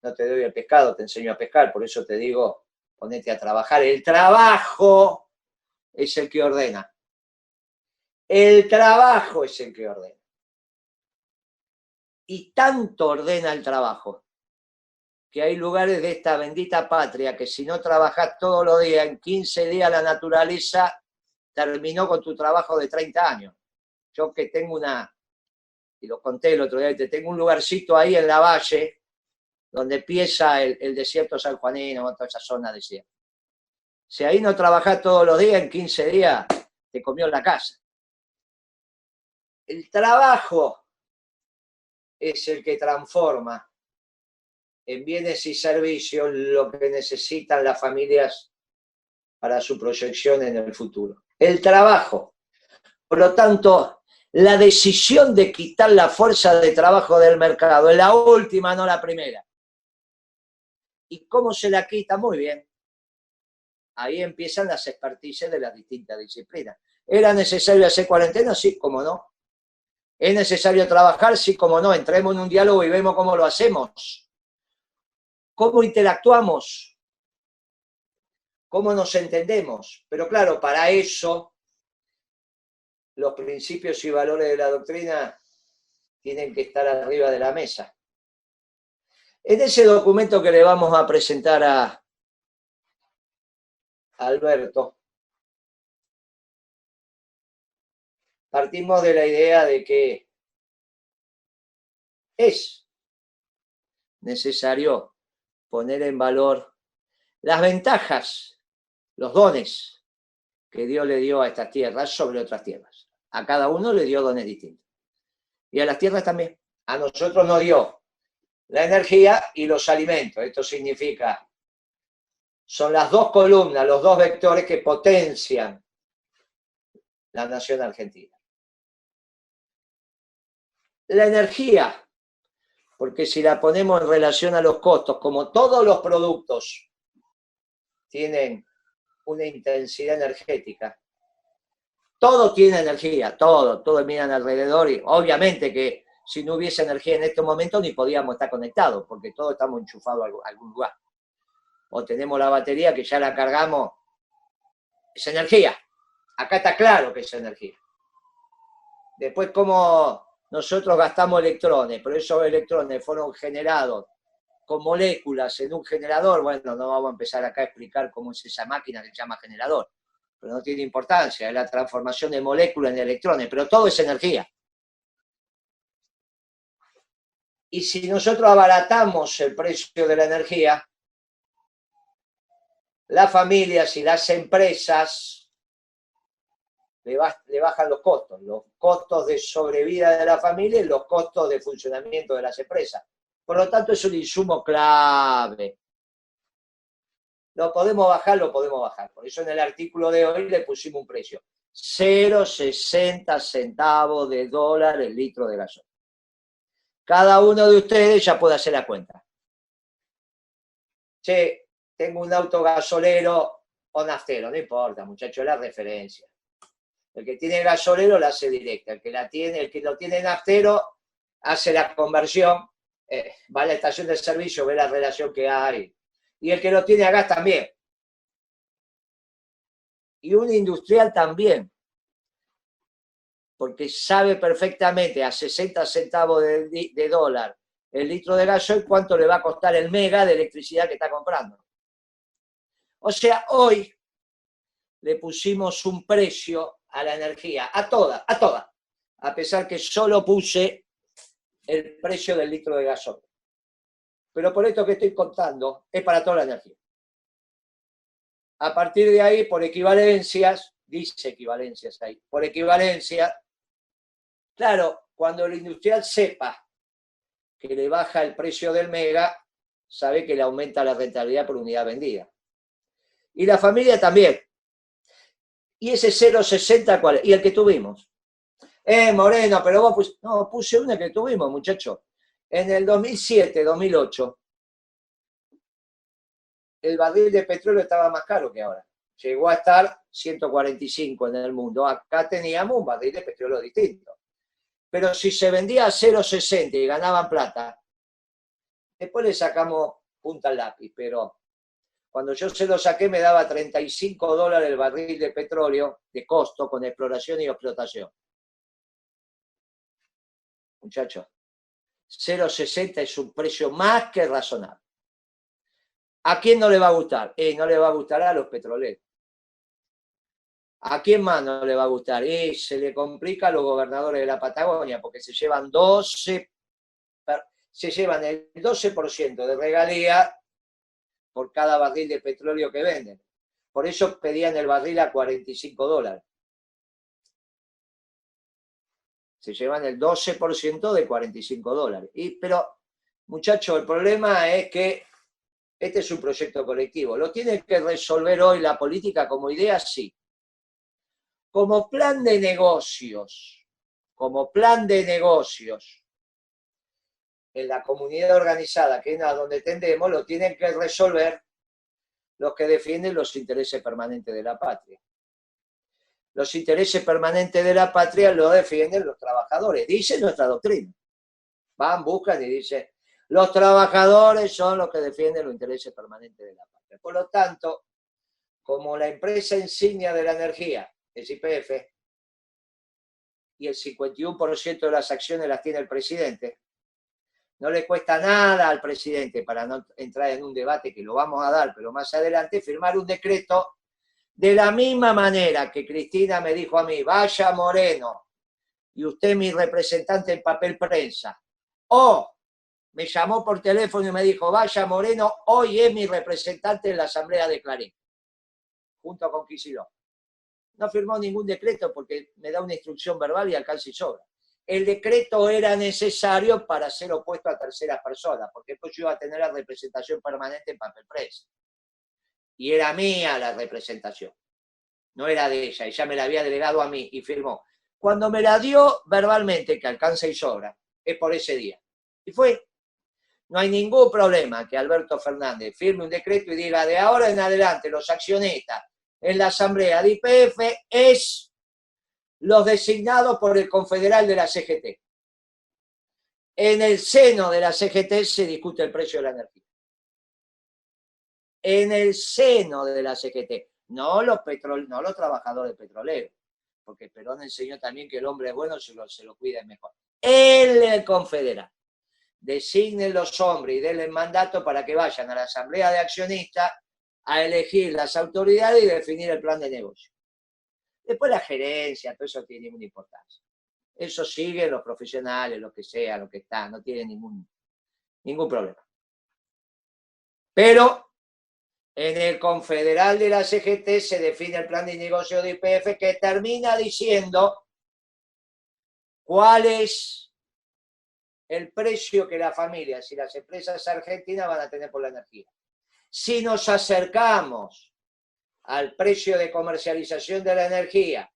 no te doy el pescado, te enseño a pescar, por eso te digo, ponete a trabajar. El trabajo es el que ordena. El trabajo es el que ordena. Y tanto ordena el trabajo, que hay lugares de esta bendita patria que si no trabajas todos los días, en 15 días la naturaleza terminó con tu trabajo de 30 años. Yo que tengo y lo conté el otro día, tengo un lugarcito ahí en la valle, donde empieza el desierto sanjuanino, toda esa zona desierta. Si ahí no trabajás todos los días, en 15 días te comió la casa. El trabajo es el que transforma en bienes y servicios lo que necesitan las familias para su proyección en el futuro. El trabajo. Por lo tanto, la decisión de quitar la fuerza de trabajo del mercado es la última, no la primera. ¿Y cómo se la quita? Muy bien. Ahí empiezan las expertices de las distintas disciplinas. ¿Era necesario hacer cuarentena? Sí, cómo no. ¿Es necesario trabajar? Sí, cómo no. Entremos en un diálogo y vemos cómo lo hacemos. ¿Cómo interactuamos? ¿Cómo nos entendemos? Pero claro, para eso los principios y valores de la doctrina tienen que estar arriba de la mesa. En ese documento que le vamos a presentar a Alberto, partimos de la idea de que es necesario poner en valor las ventajas, los dones que Dios le dio a estas tierras sobre otras tierras. A cada uno le dio dones distintos. Y a las tierras también. A nosotros nos dio la energía y los alimentos. Esto significa, son las dos columnas, los dos vectores que potencian la nación argentina. La energía, porque si la ponemos en relación a los costos, como todos los productos tienen una intensidad energética, todo tiene energía, todo miran alrededor y obviamente que si no hubiese energía en estos momentos ni podíamos estar conectados, porque todos estamos enchufados a algún lugar. O tenemos la batería que ya la cargamos, es energía. Acá está claro que es energía. Después, cómo nosotros gastamos electrones, pero esos electrones fueron generados con moléculas en un generador. Bueno, no vamos a empezar acá a explicar cómo es esa máquina que se llama generador, pero no tiene importancia, es la transformación de moléculas en electrones, pero todo es energía. Y si nosotros abaratamos el precio de la energía, las familias y las empresas le bajan los costos de sobrevida de la familia y los costos de funcionamiento de las empresas. Por lo tanto, es un insumo clave. Lo podemos bajar. Por eso en el artículo de hoy le pusimos un precio. 0,60 centavos de dólar el litro de gasolina. Cada uno de ustedes ya puede hacer la cuenta. Che, tengo un auto gasolero o naftero, no importa, muchachos, la referencia. El que tiene gasolero la hace directa, el que lo tiene naftero hace la conversión, va a la estación de servicio, ve la relación que hay. Y el que lo tiene a gas también. Y un industrial también. Porque sabe perfectamente a 60 centavos de dólar el litro de gasoil cuánto le va a costar el mega de electricidad que está comprando. O sea, hoy le pusimos un precio a la energía, a toda, a pesar que solo puse el precio del litro de gasoil. Pero por esto que estoy contando, es para toda la energía. A partir de ahí, por equivalencias, dice equivalencias ahí, por equivalencia, claro, cuando el industrial sepa que le baja el precio del mega, sabe que le aumenta la rentabilidad por unidad vendida. Y la familia también. ¿Y ese 0,60 cuál es? Y el que tuvimos. Moreno, pero vos pusiste... No, puse uno que tuvimos, muchachos. En el 2007, 2008, el barril de petróleo estaba más caro que ahora. Llegó a estar 145 en el mundo. Acá teníamos un barril de petróleo distinto. Pero si se vendía a 0,60 y ganaban plata, después le sacamos punta al lápiz, pero cuando yo se lo saqué me daba $35 el barril de petróleo de costo con exploración y explotación. Muchachos, 0,60 es un precio más que razonable. ¿A quién no le va a gustar? No le va a gustar a los petroleros. ¿A quién más no le va a gustar? Se le complica a los gobernadores de la Patagonia porque se llevan el 12% de regalía por cada barril de petróleo que venden. Por eso pedían el barril a $45. Se llevan el 12% de $45. Pero, muchachos, el problema es que este es un proyecto colectivo. ¿Lo tiene que resolver hoy la política como idea? Sí. Como plan de negocios, en la comunidad organizada, que es a donde tendemos, lo tienen que resolver los que defienden los intereses permanentes de la patria. Los intereses permanentes de la patria lo defienden los trabajadores, dice nuestra doctrina. Van, buscan y dicen, los trabajadores son los que defienden los intereses permanentes de la patria. Por lo tanto, como la empresa insignia de la energía es YPF, y el 51% de las acciones las tiene el presidente, no le cuesta nada al presidente, para no entrar en un debate que lo vamos a dar, pero más adelante, firmar un decreto de la misma manera que Cristina me dijo a mí, vaya Moreno, y usted mi representante en papel prensa, o me llamó por teléfono y me dijo, vaya Moreno, hoy es mi representante en la Asamblea de Clarín, junto con Kicillof. No firmó ningún decreto porque me da una instrucción verbal y alcanza y sobra. El decreto era necesario para ser opuesto a terceras personas, porque después yo iba a tener la representación permanente en papel prensa. Y era mía la representación, no era de ella, ella me la había delegado a mí y firmó. Cuando me la dio verbalmente, que alcanza y sobra, es por ese día. Y fue. No hay ningún problema que Alberto Fernández firme un decreto y diga, de ahora en adelante los accionistas en la asamblea de YPF es los designados por el confederal de la CGT. En el seno de la CGT se discute el precio de la energía. En el seno de la CGT, no los trabajadores petroleros, porque Perón enseñó también que el hombre bueno se lo cuida mejor. El confederal. Designen los hombres y denle mandato para que vayan a la asamblea de accionistas a elegir las autoridades y definir el plan de negocio. Después la gerencia, todo eso tiene ninguna importancia. Eso sigue los profesionales, lo que sea, lo que está, no tiene ningún problema. Pero En el Confederal de la CGT se define el plan de negocio de YPF que termina diciendo cuál es el precio que las familias y las empresas argentinas van a tener por la energía. Si nos acercamos al precio de comercialización de la energía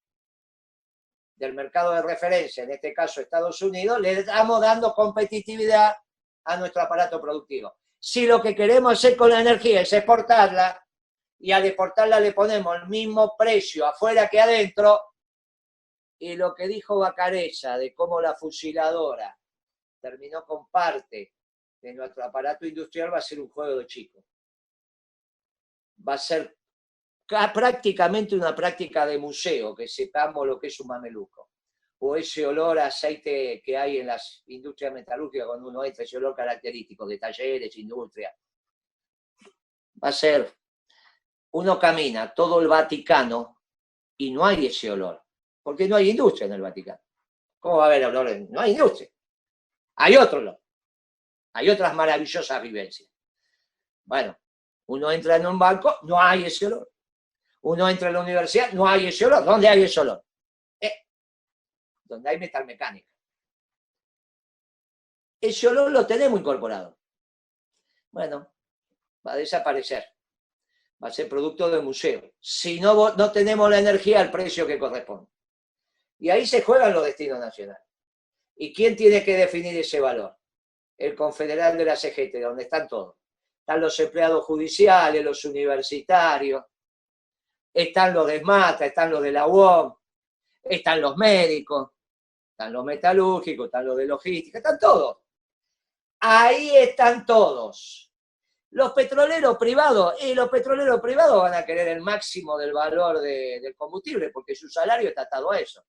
del mercado de referencia, en este caso Estados Unidos, le estamos dando competitividad a nuestro aparato productivo. Si lo que queremos hacer con la energía es exportarla, y al exportarla le ponemos el mismo precio afuera que adentro, y lo que dijo Bacareza de cómo la fusiladora terminó con parte de nuestro aparato industrial va a ser un juego de chicos. Va a ser prácticamente una práctica de museo, que sepamos lo que es un mameluco. O ese olor a aceite que hay en las industrias metalúrgicas cuando uno entra, ese olor característico de talleres, industria. Va a ser, uno camina todo el Vaticano y no hay ese olor, porque no hay industria en el Vaticano. ¿Cómo va a haber olor? No hay industria. Hay otro olor. Hay otras maravillosas vivencias. Bueno, uno entra en un banco, no hay ese olor. Uno entra en la universidad, no hay ese olor. ¿Dónde hay ese olor? Donde hay metalmecánica. Ese olor lo tenemos incorporado. Bueno, va a desaparecer. Va a ser producto de museo. Si no, no tenemos la energía al precio que corresponde. Y ahí se juegan los destinos nacionales. ¿Y quién tiene que definir ese valor? El Confederal de la CGT, donde están todos. Están los empleados judiciales, los universitarios, están los de SMATA, están los de la UOM, están los médicos, están los metalúrgicos, están los de logística, están todos. Ahí están todos. Los petroleros privados, y los petroleros privados van a querer el máximo del valor del combustible, porque su salario está atado a eso.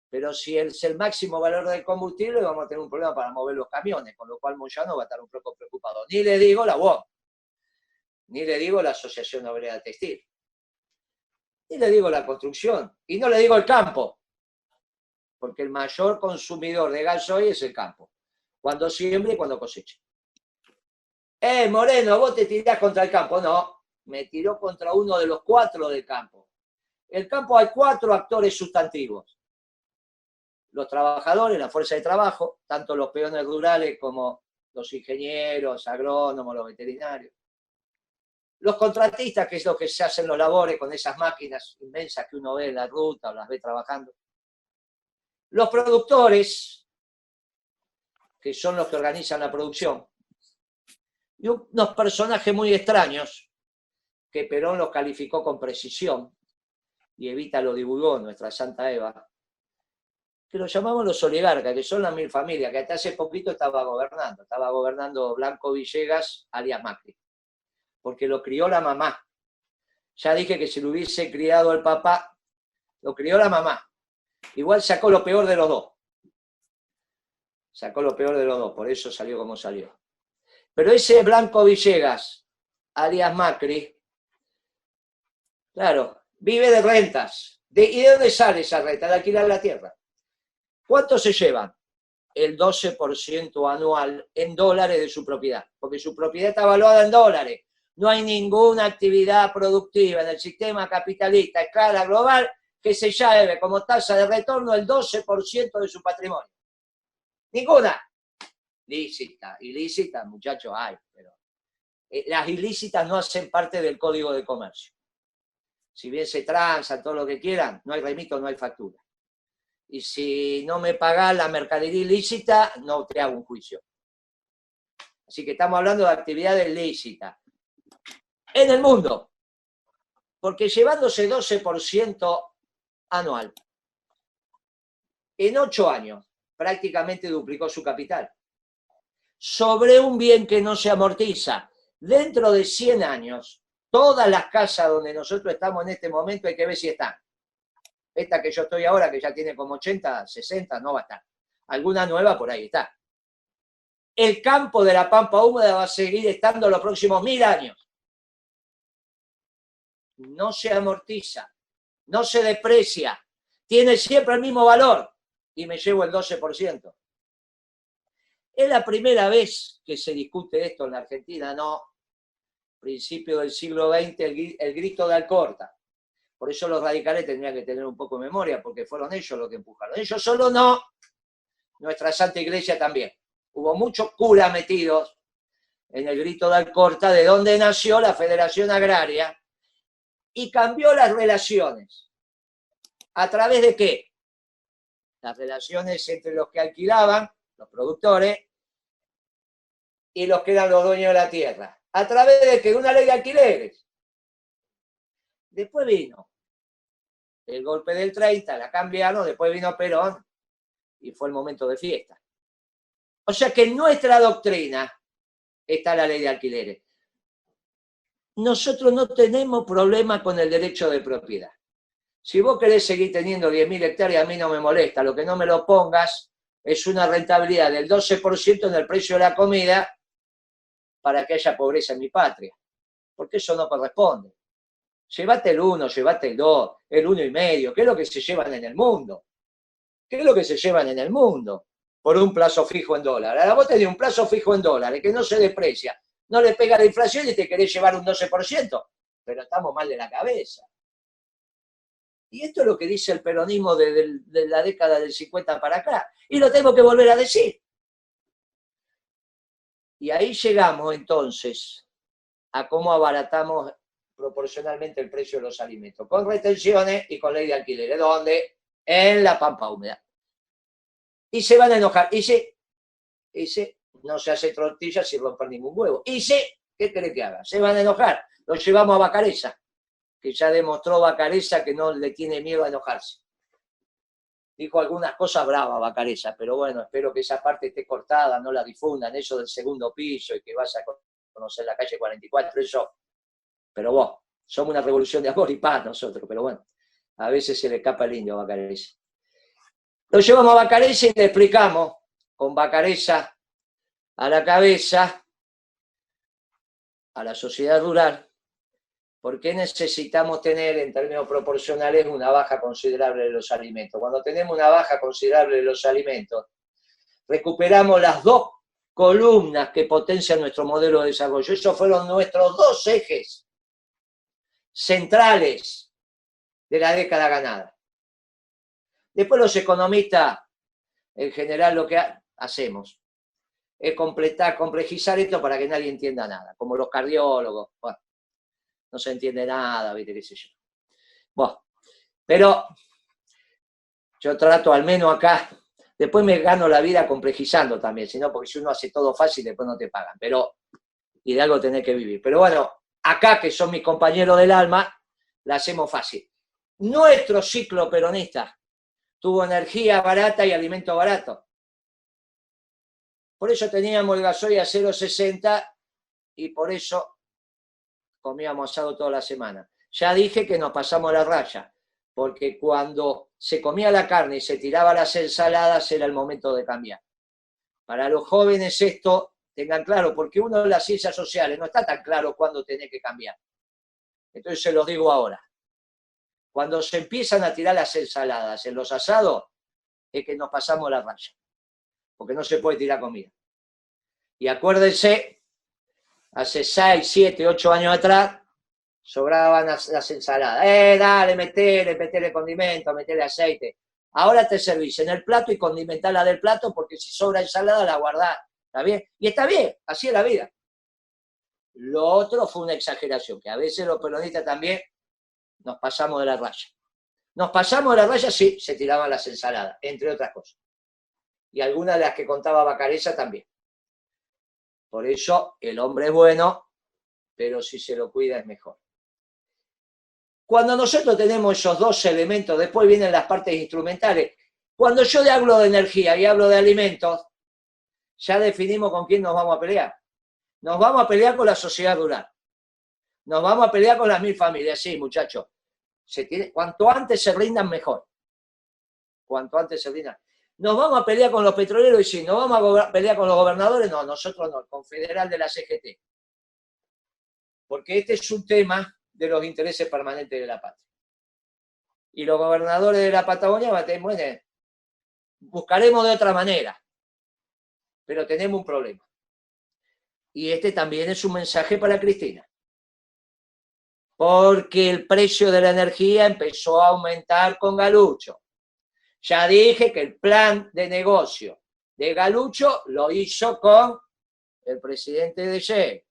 Pero si es el máximo valor del combustible, vamos a tener un problema para mover los camiones, con lo cual Moyano va a estar un poco preocupado. Ni le digo la UOM, ni le digo la Asociación Obrera Textil, ni le digo la construcción, y no le digo el campo, porque el mayor consumidor de gas hoy es el campo, cuando siembra y cuando cosecha. Moreno, vos te tirás contra el campo. No, me tiró contra uno de los 4 del campo. En el campo hay 4 actores sustantivos. Los trabajadores, la fuerza de trabajo, tanto los peones rurales como los ingenieros, agrónomos, los veterinarios. Los contratistas, que es lo que se hacen los labores con esas máquinas inmensas que uno ve en la ruta o las ve trabajando. Los productores, que son los que organizan la producción. Y unos personajes muy extraños, que Perón los calificó con precisión, y Evita lo divulgó, nuestra Santa Eva, que los llamamos los oligarcas, que son las 1000 familias, que hasta hace poquito estaba gobernando Blanco Villegas, alias Macri, porque lo crió la mamá. Ya dije que si lo hubiese criado el papá, lo crió la mamá. Igual sacó lo peor de los dos. Sacó lo peor de los dos, por eso salió como salió. Pero ese Blanco Villegas, alias Macri, claro, vive de rentas. ¿Y de dónde sale esa renta? De alquilar la tierra. ¿Cuánto se llevan? El 12% anual en dólares de su propiedad, porque su propiedad está valuada en dólares. No hay ninguna actividad productiva en el sistema capitalista a escala global que se lleve como tasa de retorno el 12% de su patrimonio. Ninguna. Lícita, ilícita, muchachos, hay, pero las ilícitas no hacen parte del Código de Comercio. Si bien se transan, todo lo que quieran, no hay remito, no hay factura. Y si no me pagás la mercadería ilícita, no te hago un juicio. Así que estamos hablando de actividades lícitas. En el mundo. Porque llevándose 12% anual, en 8 años, prácticamente duplicó su capital. Sobre un bien que no se amortiza. Dentro de 100 años, todas las casas donde nosotros estamos en este momento hay que ver si están. Esta que yo estoy ahora, que ya tiene como 80, 60, no va a estar. Alguna nueva por ahí está. El campo de la Pampa Húmeda va a seguir estando los próximos 1000 años. No se amortiza, no se deprecia, tiene siempre el mismo valor y me llevo el 12%. ¿Es la primera vez que se discute esto en la Argentina? No. principio del siglo XX, el grito de Alcorta. Por eso los radicales tendrían que tener un poco de memoria, porque fueron ellos los que empujaron. Ellos solo no, nuestra Santa Iglesia también. Hubo muchos curas metidos en el grito de Alcorta, de donde nació la Federación Agraria, y cambió las relaciones. ¿A través de qué? Las relaciones entre los que alquilaban, los productores, y los que eran los dueños de la tierra. ¿A través de qué? Una ley de alquileres. Después vino el golpe del 30, la cambiaron, después vino Perón, y fue el momento de fiesta. O sea que en nuestra doctrina está la ley de alquileres. Nosotros no tenemos problema con el derecho de propiedad. Si vos querés seguir teniendo 10.000 hectáreas, a mí no me molesta. Lo que no me lo pongas es una rentabilidad del 12% en el precio de la comida para que haya pobreza en mi patria. Porque eso no corresponde. Llévate el 1, llévate el 2, el 1,5. ¿Qué es lo que se llevan en el mundo? ¿Qué es lo que se llevan en el mundo? Por un plazo fijo en dólares. Ahora vos tenés un plazo fijo en dólares que no se deprecia. No le pega la inflación y te querés llevar un 12%. Pero estamos mal de la cabeza. Y esto es lo que dice el peronismo de la década del 50 para acá. Y lo tengo que volver a decir. Y ahí llegamos entonces a cómo abaratamos proporcionalmente el precio de los alimentos. Con retenciones y con ley de alquileres. ¿Dónde? En la pampa húmeda. Y se van a enojar. Y si no se hace tortilla sin romper ningún huevo. Y si, ¿qué cree que haga? Se van a enojar. Lo llevamos a Vacarezza, que ya demostró Vacarezza que no le tiene miedo a enojarse. Dijo algunas cosas bravas Vacarezza, pero bueno, espero que esa parte esté cortada, no la difundan, eso del segundo piso y que vas a conocer la calle 44, eso. Pero vos, somos una revolución de amor y paz nosotros, pero bueno, a veces se le escapa el indio a Vacarezza. Lo llevamos a Vacarezza y le explicamos, con Vacarezza a la cabeza, a la sociedad rural, ¿por qué necesitamos tener en términos proporcionales una baja considerable de los alimentos? Cuando tenemos una baja considerable de los alimentos, recuperamos las dos columnas que potencian nuestro modelo de desarrollo. Esos fueron nuestros dos ejes centrales de la década ganada. Después los economistas, en general, lo que hacemos es complejizar esto para que nadie entienda nada, como los cardiólogos. Bueno, no se entiende nada, ¿viste? ¿Qué sé yo? Bueno, pero yo trato al menos acá, después me gano la vida complejizando también, sino porque si uno hace todo fácil, después no te pagan, pero, y de algo tenés que vivir. Pero bueno, acá que son mis compañeros del alma, la hacemos fácil. Nuestro ciclo peronista tuvo energía barata y alimento barato. Por eso teníamos el gasoil a 0,60 y por eso comíamos asado toda la semana. Ya dije que nos pasamos la raya, porque cuando se comía la carne y se tiraba las ensaladas era el momento de cambiar. Para los jóvenes esto, tengan claro, porque uno de las ciencias sociales no está tan claro cuándo tiene que cambiar. Entonces se los digo ahora. Cuando se empiezan a tirar las ensaladas en los asados, es que nos pasamos la raya, porque no se puede tirar comida. Y acuérdense, hace 6, 7, 8 años atrás, sobraban las ensaladas. Dale, metele condimento, metele aceite. Ahora te servís en el plato y condimentala del plato, porque si sobra ensalada la guardás. ¿Está bien? Y está bien, así es la vida. Lo otro fue una exageración, que a veces los peronistas también nos pasamos de la raya. Nos pasamos de la raya, sí, se tiraban las ensaladas, entre otras cosas. Y algunas de las que contaba Vacarezza también. Por eso el hombre es bueno, pero si se lo cuida es mejor. Cuando nosotros tenemos esos dos elementos, después vienen las partes instrumentales. Cuando yo hablo de energía y hablo de alimentos, ya definimos con quién nos vamos a pelear. Nos vamos a pelear con la sociedad rural. Nos vamos a pelear con las 1000 familias. Sí, muchachos. Cuanto antes se rindan, mejor. Cuanto antes se rindan. Nos vamos a pelear con los petroleros y sí, nos vamos a pelear con los gobernadores. No, nosotros no, el confederal de la CGT. Porque este es un tema de los intereses permanentes de la patria. Y los gobernadores de la Patagonia, bueno, buscaremos de otra manera. Pero tenemos un problema. Y este también es un mensaje para Cristina. porque el precio de la energía empezó a aumentar con Galucho. Ya dije que el plan de negocio de Galucho lo hizo con el presidente de Shell,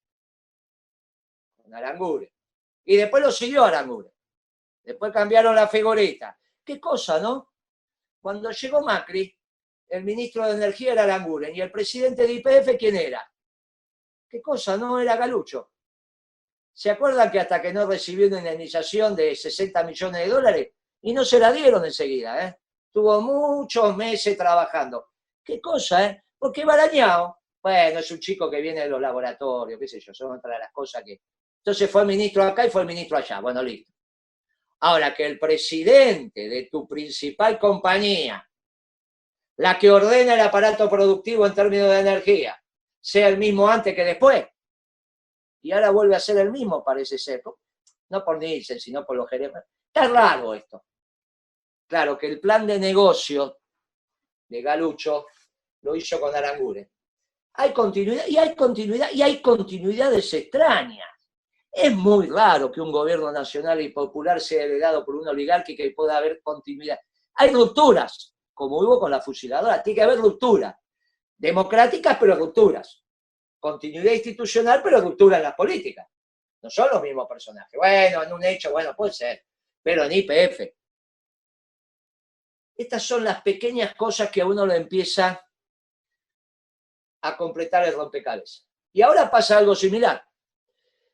con Aranguren. Y después lo siguió Aranguren. Después cambiaron la figurita. Qué cosa, ¿no? Cuando llegó Macri, el ministro de Energía era Aranguren y el presidente de YPF, ¿quién era? Qué cosa, ¿no? Era Galucho. ¿Se acuerdan que hasta que no recibió una indemnización de 60 millones de dólares? Y no se la dieron enseguida, ¿eh? Tuvo muchos meses trabajando. Qué cosa, ¿eh? Porque Barañao, bueno, es un chico que viene de los laboratorios, qué sé yo, son otras de las cosas que... Entonces fue el ministro acá y fue el ministro allá. Bueno, listo. Ahora, que el presidente de tu principal compañía, la que ordena el aparato productivo en términos de energía, sea el mismo antes que después, y ahora vuelve a ser el mismo, parece ser. No por Nielsen, sino por los gerentes. Está raro esto. Claro que el plan de negocio de Galucho lo hizo con Aranguren. Hay continuidad, y hay continuidad, y hay continuidades extrañas. Es muy raro que un gobierno nacional y popular sea heredado por una oligárquica y pueda haber continuidad. Hay rupturas, como hubo con la fusiladora. Tiene que haber rupturas. Democráticas, pero rupturas. Continuidad institucional, pero ruptura en las políticas. No son los mismos personajes. Bueno, en un hecho, bueno, puede ser. Pero en YPF. Estas son las pequeñas cosas que a uno le empieza a completar el rompecabezas. Y ahora pasa algo similar.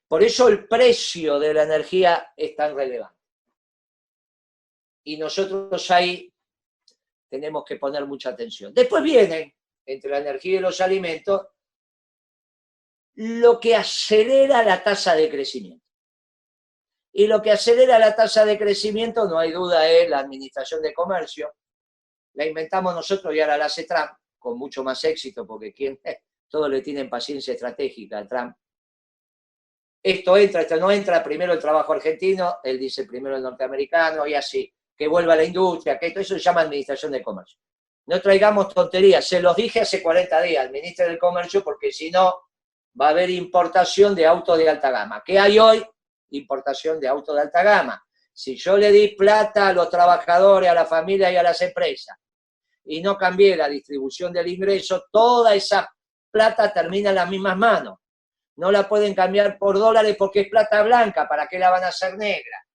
Por eso el precio de la energía es tan relevante. Y nosotros ahí tenemos que poner mucha atención. Después viene, entre la energía y los alimentos, lo que acelera la tasa de crecimiento. Y lo que acelera la tasa de crecimiento, no hay duda, es la Administración de Comercio. La inventamos nosotros y ahora la hace Trump, con mucho más éxito, porque todos le tienen paciencia estratégica a Trump. Esto entra, esto no entra, primero el trabajo argentino, él dice primero el norteamericano, y así, que vuelva la industria, que eso se llama Administración de Comercio. No traigamos tonterías, se los dije hace 40 días al ministro del Comercio, porque si no, va a haber importación de autos de alta gama. ¿Qué hay hoy? Importación de autos de alta gama. Si yo le di plata a los trabajadores, a la familia y a las empresas, y no cambié la distribución del ingreso, toda esa plata termina en las mismas manos. No la pueden cambiar por dólares porque es plata blanca, ¿para qué la van a hacer negra?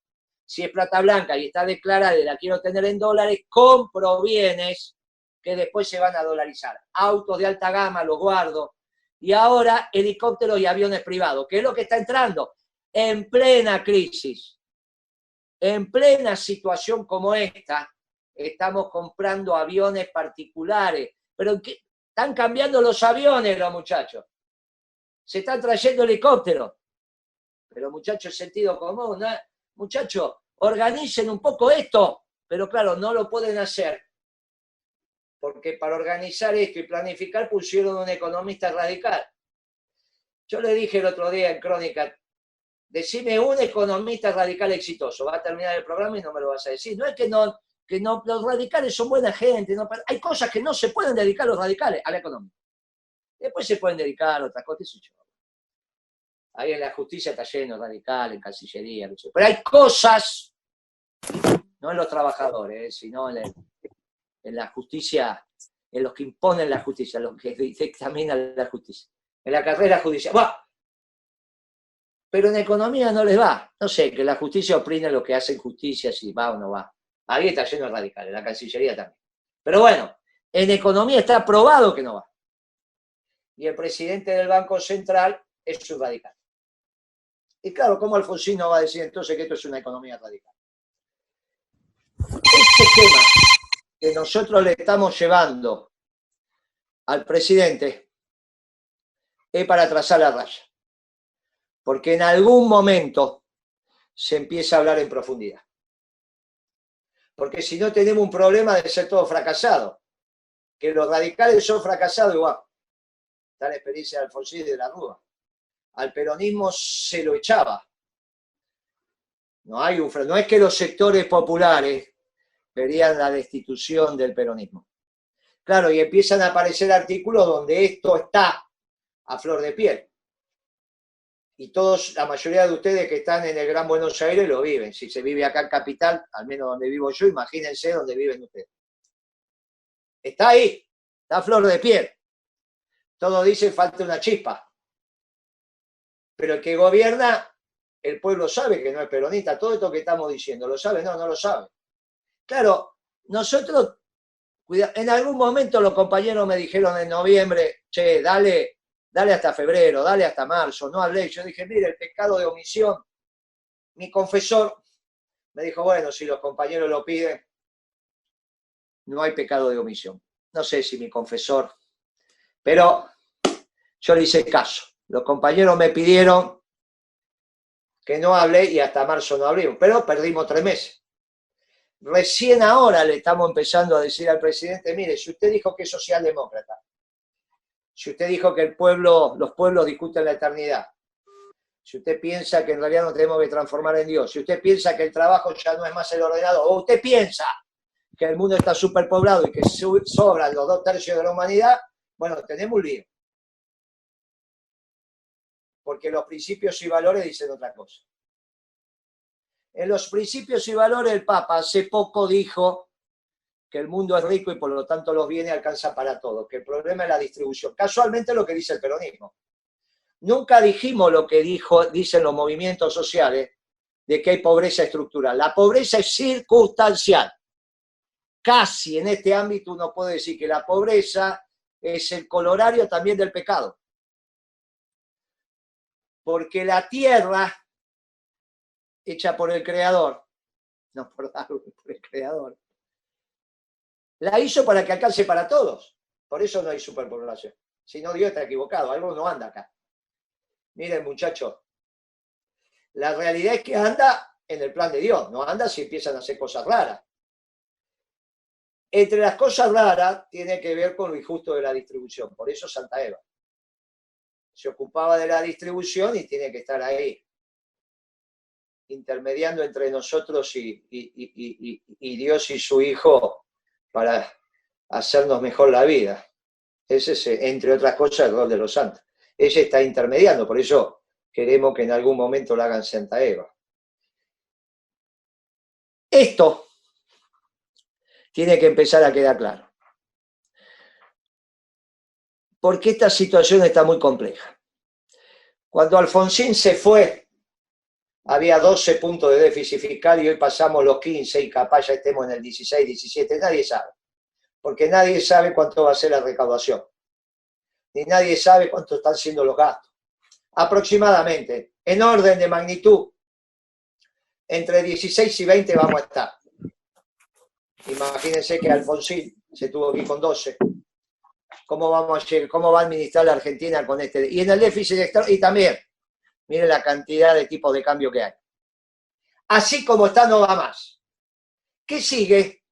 Si es plata blanca y está declarada y la quiero tener en dólares, compro bienes que después se van a dolarizar. Autos de alta gama los guardo. Y ahora helicópteros y aviones privados, que es lo que está entrando en plena crisis. En plena situación como esta, estamos comprando aviones particulares. Pero están cambiando los aviones los muchachos. Se están trayendo helicópteros. Pero muchachos, sentido común, ¿no? Muchachos, organicen un poco esto. Pero claro, no lo pueden hacer. Porque para organizar esto y planificar pusieron un economista radical. Yo le dije el otro día en Crónica, decime un economista radical exitoso. Va a terminar el programa y no me lo vas a decir. No es que no, los radicales son buena gente. No, hay cosas que no se pueden dedicar los radicales a la economía. Después se pueden dedicar a otras cosas. Ahí en la justicia está lleno de radicales, en Cancillería. Pero hay cosas, no en los trabajadores, sino en la justicia, en los que imponen la justicia, los que dictaminan la justicia. En la carrera judicial. ¡Buah! Pero en economía no les va. No sé, que la justicia opine lo que hacen justicia, si va o no va. Ahí está lleno de radicales, la Cancillería también. Pero bueno, en economía está probado que no va. Y el presidente del Banco Central es un radical. Y claro, ¿cómo Alfonsín no va a decir entonces que esto es una economía radical? Este tema que nosotros le estamos llevando al presidente es para trazar la raya. Porque en algún momento se empieza a hablar en profundidad. Porque si no tenemos un problema de ser todos fracasados. Que los radicales son fracasados igual. Está la experiencia de Alfonsín y de la Rúa. Al peronismo se lo echaba. No es que los sectores populares pedían la destitución del peronismo. Claro, y empiezan a aparecer artículos donde esto está a flor de piel. Y todos, la mayoría de ustedes que están en el Gran Buenos Aires lo viven. Si se vive acá en Capital, al menos donde vivo yo, imagínense donde viven ustedes. Está ahí, está a flor de piel. Todo dice falta una chispa. Pero el que gobierna, el pueblo sabe que no es peronista. Todo esto que estamos diciendo, ¿lo sabe? No, no lo sabe. Claro, nosotros, en algún momento los compañeros me dijeron en noviembre, che, dale hasta febrero, dale hasta marzo, no hablé. Yo dije, mire, el pecado de omisión. Mi confesor me dijo, bueno, si los compañeros lo piden, no hay pecado de omisión. No sé si mi confesor, pero yo le hice caso. Los compañeros me pidieron que no hable y hasta marzo no hablé, pero perdimos 3 meses. Recién ahora le estamos empezando a decir al presidente, mire, si usted dijo que es socialdemócrata, si usted dijo que los pueblos discuten la eternidad, si usted piensa que en realidad nos tenemos que transformar en Dios, si usted piensa que el trabajo ya no es más el ordenado, o usted piensa que el mundo está superpoblado y que sobran los 2/3 de la humanidad, bueno, tenemos un lío. Porque los principios y valores dicen otra cosa. En los principios y valores el Papa hace poco dijo que el mundo es rico y por lo tanto los bienes alcanzan para todos, que el problema es la distribución. Casualmente lo que dice el peronismo. Nunca dijimos lo que dicen los movimientos sociales de que hay pobreza estructural. La pobreza es circunstancial. Casi en este ámbito uno puede decir que la pobreza es el colorario también del pecado. Porque la tierra, hecha por el Creador, no por Darwin, por el Creador, la hizo para que alcance para todos. Por eso no hay superpoblación. Si no, Dios está equivocado, algo no anda acá. Miren, muchachos, la realidad es que anda en el plan de Dios, no anda si empiezan a hacer cosas raras. Entre las cosas raras tiene que ver con lo injusto de la distribución, por eso Santa Eva se ocupaba de la distribución y tiene que estar ahí, intermediando entre nosotros y Dios y su Hijo para hacernos mejor la vida. Ese es, entre otras cosas, el rol de los santos. Ella está intermediando, por eso queremos que en algún momento la hagan Santa Eva. Esto tiene que empezar a quedar claro. Porque esta situación está muy compleja. Cuando Alfonsín se fue, había 12 puntos de déficit fiscal y hoy pasamos los 15 y capaz ya estemos en el 16, 17, nadie sabe. Porque nadie sabe cuánto va a ser la recaudación. Ni nadie sabe cuánto están siendo los gastos. Aproximadamente, en orden de magnitud, entre 16 y 20 vamos a estar. Imagínense que Alfonsín se tuvo que ir con 12. ¿Cómo va a administrar la Argentina con este? Y en el déficit externo, y también, miren la cantidad de tipos de cambio que hay. Así como está, no va más. ¿Qué sigue?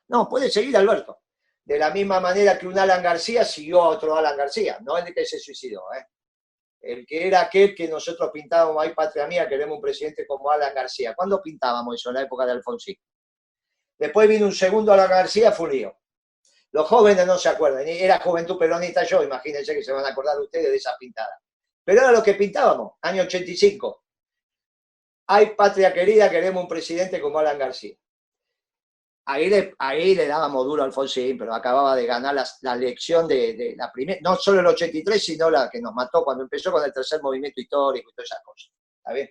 No, puede seguir Alberto. De la misma manera que un Alan García siguió a otro Alan García, no el que se suicidó. El que era aquel que nosotros pintábamos, ahí patria mía, queremos un presidente como Alan García. ¿Cuándo pintábamos eso? En la época de Alfonsín. Después vino un segundo Alan García, fue un lío. Los jóvenes no se acuerdan, era Juventud Peronista yo, imagínense que se van a acordar ustedes de esas pintadas. Pero era lo que pintábamos, año 85. Ay, patria querida, queremos un presidente como Alan García. Ahí le dábamos duro a Alfonsín, pero acababa de ganar la elección de la primera, no solo el 83, sino la que nos mató cuando empezó con el tercer movimiento histórico y todas esas cosas. ¿Está bien?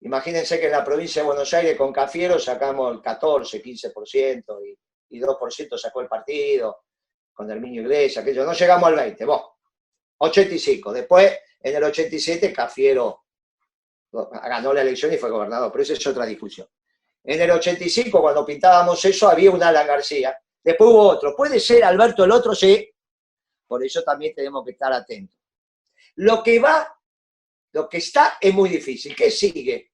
Imagínense que en la provincia de Buenos Aires con Cafiero sacamos el 14, 15% y 2% sacó el partido, con Herminio Iglesias, aquello. No llegamos al 20, 85. Después, en el 87, Cafiero ganó la elección y fue gobernador, pero esa es otra discusión. En el 85, cuando pintábamos eso, había un Alan García. Después hubo otro. ¿Puede ser Alberto el otro? Sí. Por eso también tenemos que estar atentos. Lo que está es muy difícil. ¿Qué sigue?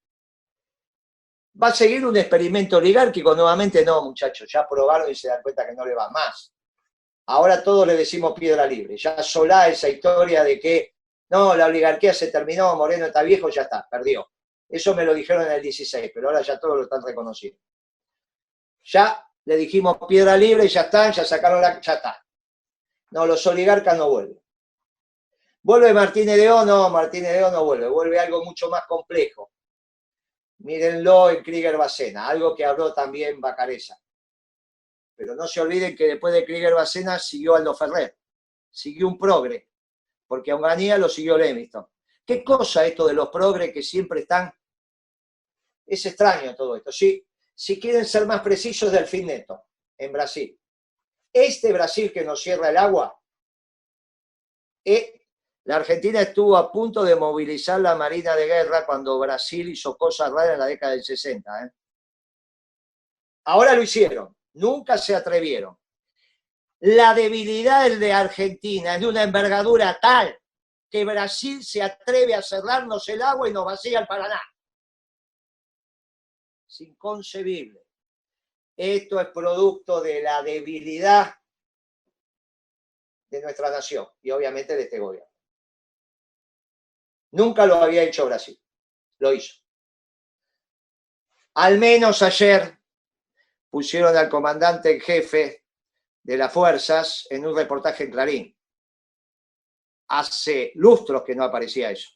¿Va a seguir un experimento oligárquico? Nuevamente no, muchachos. Ya probaron y se dan cuenta que no le va más. Ahora todos le decimos piedra libre. Ya Solá esa historia de que no, la oligarquía se terminó, Moreno está viejo, ya está, perdió. Eso me lo dijeron en el 16, pero ahora ya todos lo están reconociendo. Ya le dijimos piedra libre, ya están, ya sacaron ya está. No, los oligarcas no vuelven. ¿Vuelve Martínez de O? No, Martínez de O no vuelve, vuelve algo mucho más complejo. Mírenlo en Krieger-Bacena, algo que habló también Bacareza. Pero no se olviden que después de Krieger-Bacena siguió Aldo Ferrer, siguió un progre, porque a Onganía lo siguió Levingston. ¿Qué cosa esto de los progres que siempre están? Es extraño todo esto. Si quieren ser más precisos, Delfín Neto, en Brasil. Este Brasil que nos cierra el agua, la Argentina estuvo a punto de movilizar la Marina de Guerra cuando Brasil hizo cosas raras en la década del 60. Ahora lo hicieron, nunca se atrevieron. La debilidad de Argentina es de una envergadura tal que Brasil se atreve a cerrarnos el agua y nos vacía el Paraná. Es inconcebible. Esto es producto de la debilidad de nuestra nación y obviamente de este gobierno. Nunca lo había hecho Brasil, lo hizo. Al menos ayer pusieron al comandante en jefe de las fuerzas en un reportaje en Clarín. Hace lustros que no aparecía eso.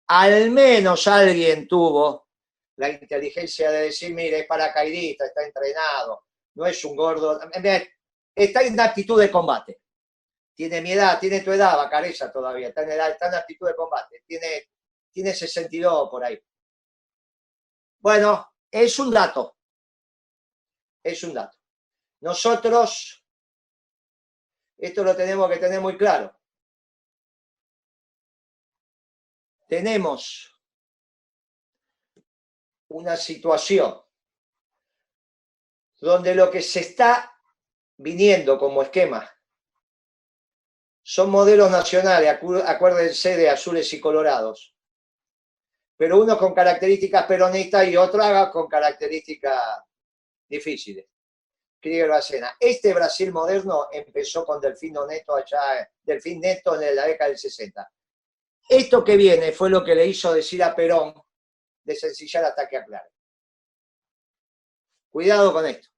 Al menos alguien tuvo la inteligencia de decir, mire, es paracaidista, está entrenado, no es un gordo, está en actitud de combate. Tiene mi edad, tiene tu edad, Bacareza todavía, está en actitud de combate, tiene 62 por ahí. Bueno, es un dato. Es un dato. Nosotros, esto lo tenemos que tener muy claro. Tenemos una situación donde lo que se está viniendo como esquema son modelos nacionales, acuérdense de azules y colorados, pero uno con características peronistas y otro con características difíciles. Krieger-Bacena. Este Brasil moderno empezó con Delfín Neto allá, Delfín Neto en la década del 60. Esto que viene fue lo que le hizo decir a Perón de sencillar hasta que aclare. Cuidado con esto.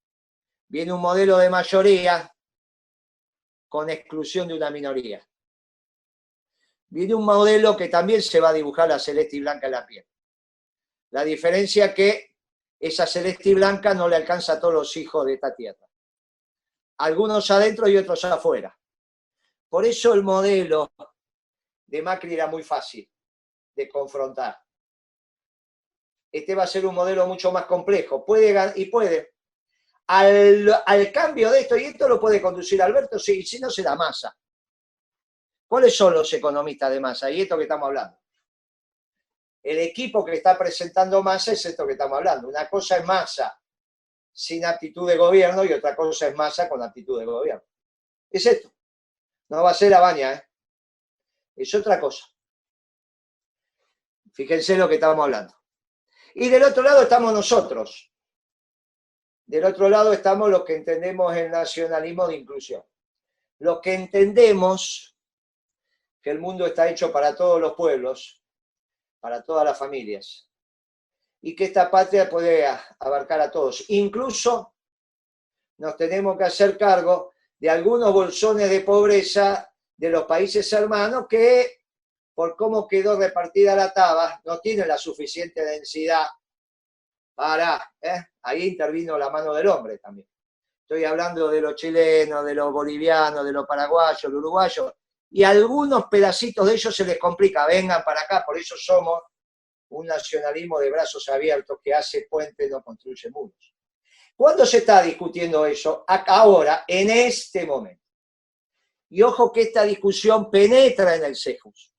Viene un modelo de mayoría con exclusión de una minoría. Viene un modelo que también se va a dibujar la celeste y blanca en la piel. La diferencia es que esa celeste y blanca no le alcanza a todos los hijos de esta tierra. Algunos adentro y otros afuera. Por eso el modelo de Macri era muy fácil de confrontar. Este va a ser un modelo mucho más complejo. Puede. Al cambio de esto, y esto lo puede conducir Alberto, sí, si no será Massa. ¿Cuáles son los economistas de Massa? Y esto que estamos hablando. El equipo que está presentando Massa es esto que estamos hablando. Una cosa es Massa sin aptitud de gobierno y otra cosa es Massa con aptitud de gobierno. Es esto. No va a ser la baña, ¿eh? Es otra cosa. Fíjense lo que estamos hablando. Y del otro lado estamos nosotros. Del otro lado estamos los que entendemos el nacionalismo de inclusión. Los que entendemos que el mundo está hecho para todos los pueblos, para todas las familias, y que esta patria puede abarcar a todos. Incluso nos tenemos que hacer cargo de algunos bolsones de pobreza de los países hermanos que, por cómo quedó repartida la taba, no tienen la suficiente densidad para... Ahí intervino la mano del hombre también. Estoy hablando de los chilenos, de los bolivianos, de los paraguayos, los uruguayos, y algunos pedacitos de ellos se les complica, vengan para acá, por eso somos un nacionalismo de brazos abiertos que hace puentes, no construye muros. ¿Cuándo se está discutiendo eso? Ahora, en este momento. Y ojo que esta discusión penetra en el CEJUS,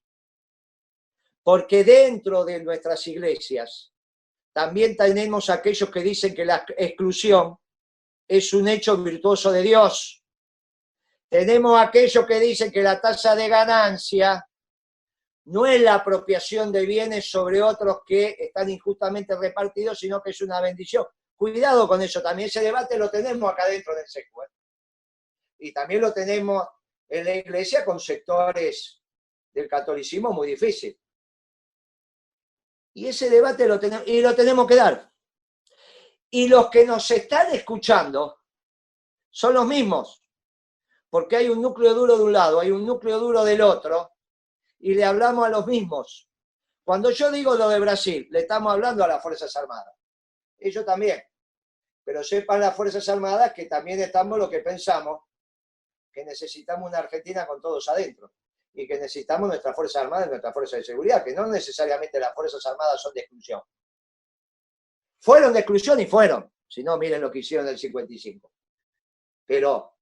porque dentro de nuestras iglesias también tenemos aquellos que dicen que la exclusión es un hecho virtuoso de Dios. Tenemos aquellos que dicen que la tasa de ganancia no es la apropiación de bienes sobre otros que están injustamente repartidos, sino que es una bendición. Cuidado con eso también, ese debate lo tenemos acá dentro del CEJUS. Y también lo tenemos en la iglesia con sectores del catolicismo muy difícil. Y ese debate lo tenemos que dar. Y los que nos están escuchando son los mismos, porque hay un núcleo duro de un lado, hay un núcleo duro del otro, y le hablamos a los mismos. Cuando yo digo lo de Brasil, le estamos hablando a las Fuerzas Armadas. Ellos también. Pero sepan las Fuerzas Armadas que también estamos lo que pensamos, que necesitamos una Argentina con todos adentro. Y que necesitamos nuestras Fuerzas Armadas y nuestras Fuerzas de Seguridad, que no necesariamente las Fuerzas Armadas son de exclusión. Fueron de exclusión y fueron. Si no, miren lo que hicieron en el 55. Pero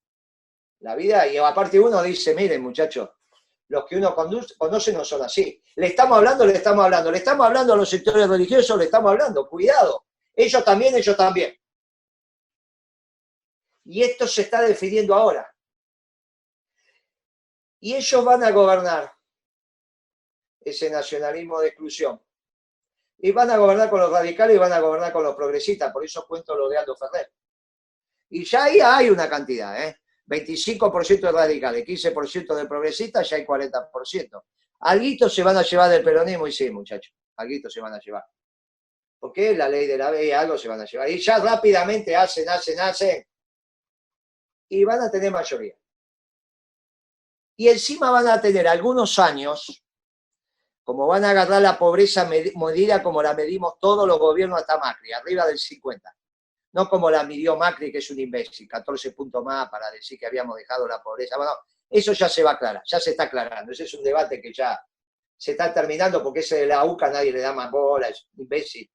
la vida, y aparte uno dice, miren muchachos, los que uno conoce no son así. Le estamos hablando a los sectores religiosos, le estamos hablando, cuidado. Ellos también. Y esto se está definiendo ahora. Y ellos van a gobernar ese nacionalismo de exclusión. Y van a gobernar con los radicales y van a gobernar con los progresistas. Por eso cuento lo de Aldo Ferrer. Y ya ahí hay una cantidad, 25% de radicales, 15% de progresistas, ya hay 40%. Alguitos se van a llevar del peronismo, y sí, muchachos, alguitos se van a llevar. Porque la ley de la B, algo se van a llevar. Y ya rápidamente hacen, y van a tener mayoría. Y encima van a tener algunos años, como van a agarrar la pobreza medida como la medimos todos los gobiernos hasta Macri, arriba del 50. No como la midió Macri, que es un imbécil, 14 puntos más para decir que habíamos dejado la pobreza. Bueno, eso ya se va a aclarar, ya se está aclarando. Ese es un debate que ya se está terminando porque ese de la UCA nadie le da más bola, es un imbécil.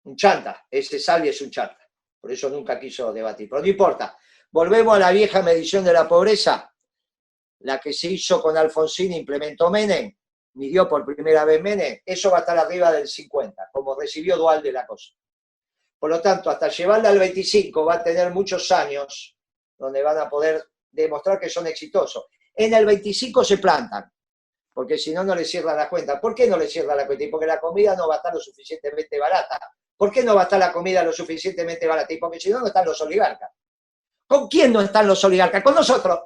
Un chanta, ese Salvi es un chanta. Por eso nunca quiso debatir. Pero no importa. Volvemos a la vieja medición de la pobreza, la que se hizo con Alfonsín, implementó Menem, midió por primera vez Menem, eso va a estar arriba del 50, como recibió Duhalde la cosa. Por lo tanto, hasta llevarla al 25 va a tener muchos años donde van a poder demostrar que son exitosos. En el 25 se plantan, porque si no, no les cierran la cuenta. ¿Por qué no les cierran la cuenta? Y porque la comida no va a estar lo suficientemente barata. ¿Por qué no va a estar la comida lo suficientemente barata? Y porque si no, no están los oligarcas. ¿Con quién no están los oligarcas? Con nosotros.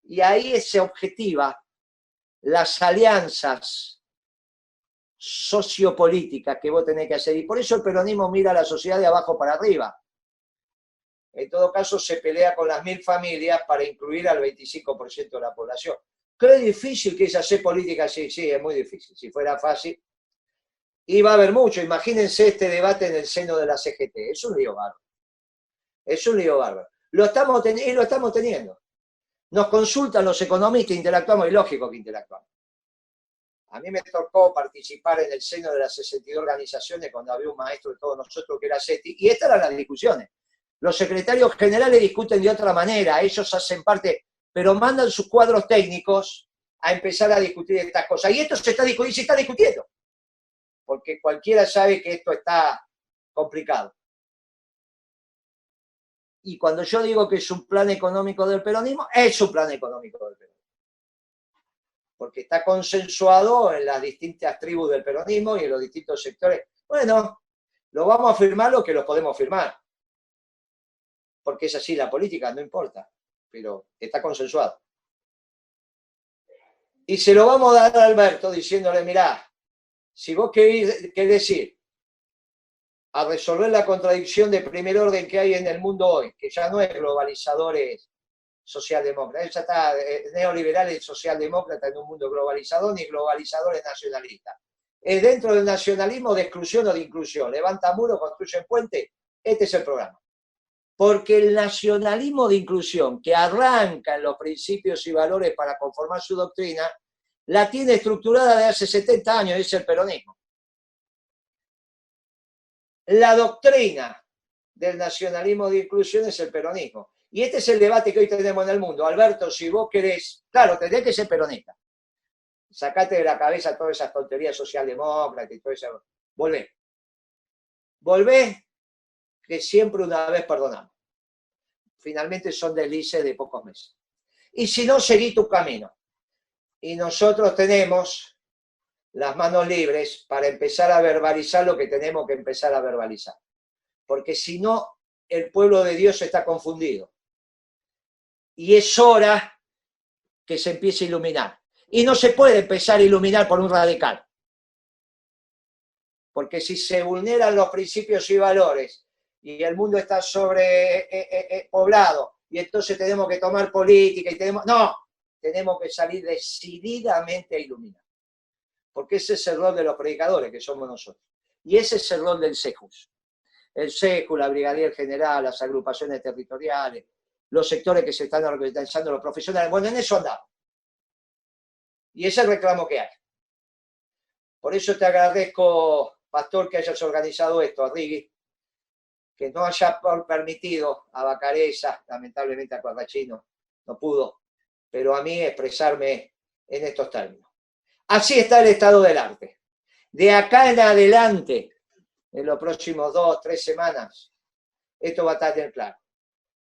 Y ahí se objetiva las alianzas sociopolíticas que vos tenés que hacer. Y por eso el peronismo mira a la sociedad de abajo para arriba. En todo caso, se pelea con las 1000 familias para incluir al 25% de la población. Qué difícil que es hacer política así. Sí, es muy difícil. Si fuera fácil. Y va a haber mucho. Imagínense este debate en el seno de la CGT. Es un lío bárbaro. Es un lío bárbaro. Lo estamos teniendo. Nos consultan los economistas, interactuamos, y lógico que interactuamos. A mí me tocó participar en el seno de las 62 organizaciones cuando había un maestro de todos nosotros que era SETI, y estas eran las discusiones. Los secretarios generales discuten de otra manera, ellos hacen parte, pero mandan sus cuadros técnicos a empezar a discutir estas cosas. Y esto se está discutiendo, porque cualquiera sabe que esto está complicado. Y cuando yo digo que es un plan económico del peronismo, es un plan económico del peronismo. Porque está consensuado en las distintas tribus del peronismo y en los distintos sectores. Bueno, lo vamos a firmar lo que lo podemos firmar. Porque es así la política, no importa. Pero está consensuado. Y se lo vamos a dar a Alberto diciéndole, mirá, si vos querés ir a resolver la contradicción de primer orden que hay en el mundo hoy, que ya no es globalizadores socialdemócratas, ya está neoliberales socialdemócratas en un mundo globalizador, ni globalizadores nacionalistas. Es dentro del nacionalismo de exclusión o de inclusión. Levanta muros, construye puentes. Este es el programa. Porque el nacionalismo de inclusión, que arranca en los principios y valores para conformar su doctrina, la tiene estructurada de hace 70 años, es el peronismo. La doctrina del nacionalismo de inclusión es el peronismo. Y este es el debate que hoy tenemos en el mundo. Alberto, si vos querés, claro, tenés que ser peronista. Sacate de la cabeza todas esas tonterías socialdemócratas y todo eso. Volvé, que siempre una vez perdonamos. Finalmente son deslices de pocos meses. Y si no, seguí tu camino. Y nosotros tenemos las manos libres para empezar a verbalizar lo que tenemos que empezar a verbalizar. Porque si no, el pueblo de Dios está confundido. Y es hora que se empiece a iluminar. Y no se puede empezar a iluminar por un radical. Porque si se vulneran los principios y valores y el mundo está sobrepoblado y entonces tenemos que tomar política y tenemos... No, tenemos que salir decididamente a iluminar. Porque ese es el rol de los predicadores, que somos nosotros. Y ese es el rol del CEJUS. El CEJUS, la Brigadier General, las agrupaciones territoriales, los sectores que se están organizando, los profesionales. Bueno, en eso andamos. Y ese es el reclamo que hay. Por eso te agradezco, Pastor, que hayas organizado esto, a Rigui, que no haya permitido a Bacareza, lamentablemente a Cuadrachino, no pudo, pero a mí expresarme en estos términos. Así está el estado del arte. De acá en adelante, en los próximos 2 o 3 semanas, esto va a estar bien claro.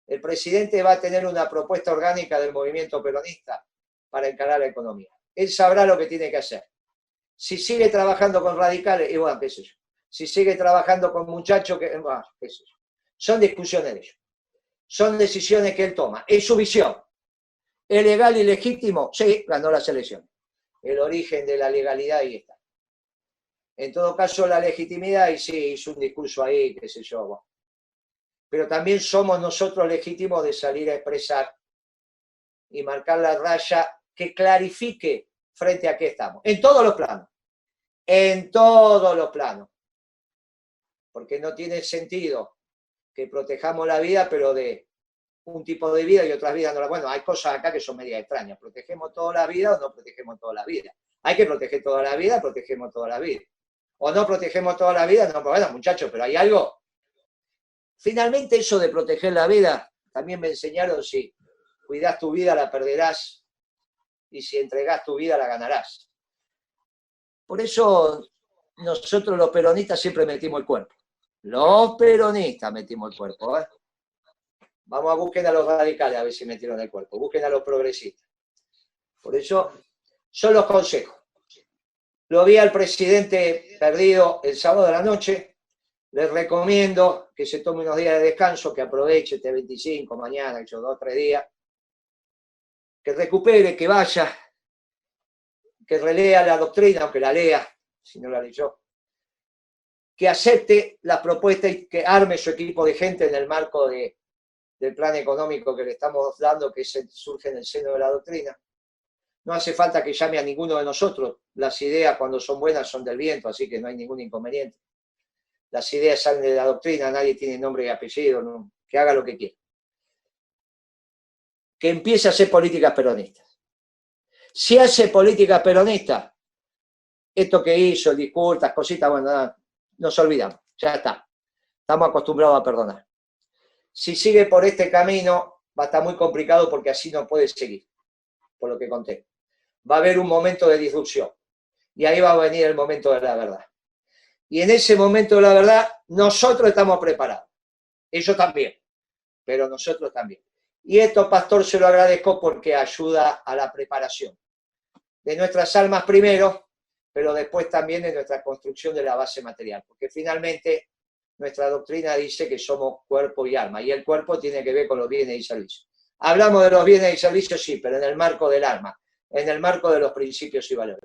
El presidente va a tener una propuesta orgánica del movimiento peronista para encarar la economía. Él sabrá lo que tiene que hacer. Si sigue trabajando con radicales, y bueno, qué sé yo. Si sigue trabajando con muchachos, bueno, qué sé yo. Son discusiones de ellos. Son decisiones que él toma. Es su visión. ¿Es legal y legítimo? Sí, ganó las elecciones. El origen de la legalidad ahí está. En todo caso, la legitimidad, y sí, hizo un discurso ahí, qué sé yo. Bueno. Pero también somos nosotros legítimos de salir a expresar y marcar la raya que clarifique frente a qué estamos. En todos los planos. En todos los planos. Porque no tiene sentido que protejamos la vida, pero de un tipo de vida y otras vidas no la... Bueno, hay cosas acá que son medias extrañas. ¿Protegemos toda la vida o no protegemos toda la vida? Hay que proteger toda la vida, protegemos toda la vida. O no protegemos toda la vida, no, bueno, muchachos, pero hay algo. Finalmente, eso de proteger la vida, también me enseñaron: si cuidás tu vida, la perderás, y si entregás tu vida, la ganarás. Por eso nosotros los peronistas siempre metimos el cuerpo. Los peronistas metimos el cuerpo. Vamos a buscar a los radicales a ver si metieron el cuerpo. Busquen a los progresistas. Por eso son los consejos. Lo vi al presidente perdido el sábado de la noche. Les recomiendo que se tome unos días de descanso, que aproveche este 25, mañana, hecho 2 o 3 días. Que recupere, que vaya, que relea la doctrina, aunque la lea, si no la leyó. Que acepte la propuesta y que arme su equipo de gente en el marco del plan económico que le estamos dando, que surge en el seno de la doctrina. No hace falta que llame a ninguno de nosotros. Las ideas, cuando son buenas, son del viento, así que no hay ningún inconveniente. Las ideas salen de la doctrina, nadie tiene nombre y apellido, ¿no? Que haga lo que quiera. Que empiece a hacer políticas peronistas. Si hace políticas peronistas, esto que hizo, el discurso, estas cositas, bueno, nada, nos olvidamos, ya está. Estamos acostumbrados a perdonar. Si sigue por este camino, va a estar muy complicado porque así no puede seguir, por lo que conté. Va a haber un momento de disrupción y ahí va a venir el momento de la verdad. Y en ese momento de la verdad, nosotros estamos preparados. Ellos también, pero nosotros también. Y esto, Pastor, se lo agradezco porque ayuda a la preparación de nuestras almas primero, pero después también de nuestra construcción de la base material. Porque finalmente nuestra doctrina dice que somos cuerpo y alma, y el cuerpo tiene que ver con los bienes y servicios. Hablamos de los bienes y servicios, sí, pero en el marco del alma, en el marco de los principios y valores.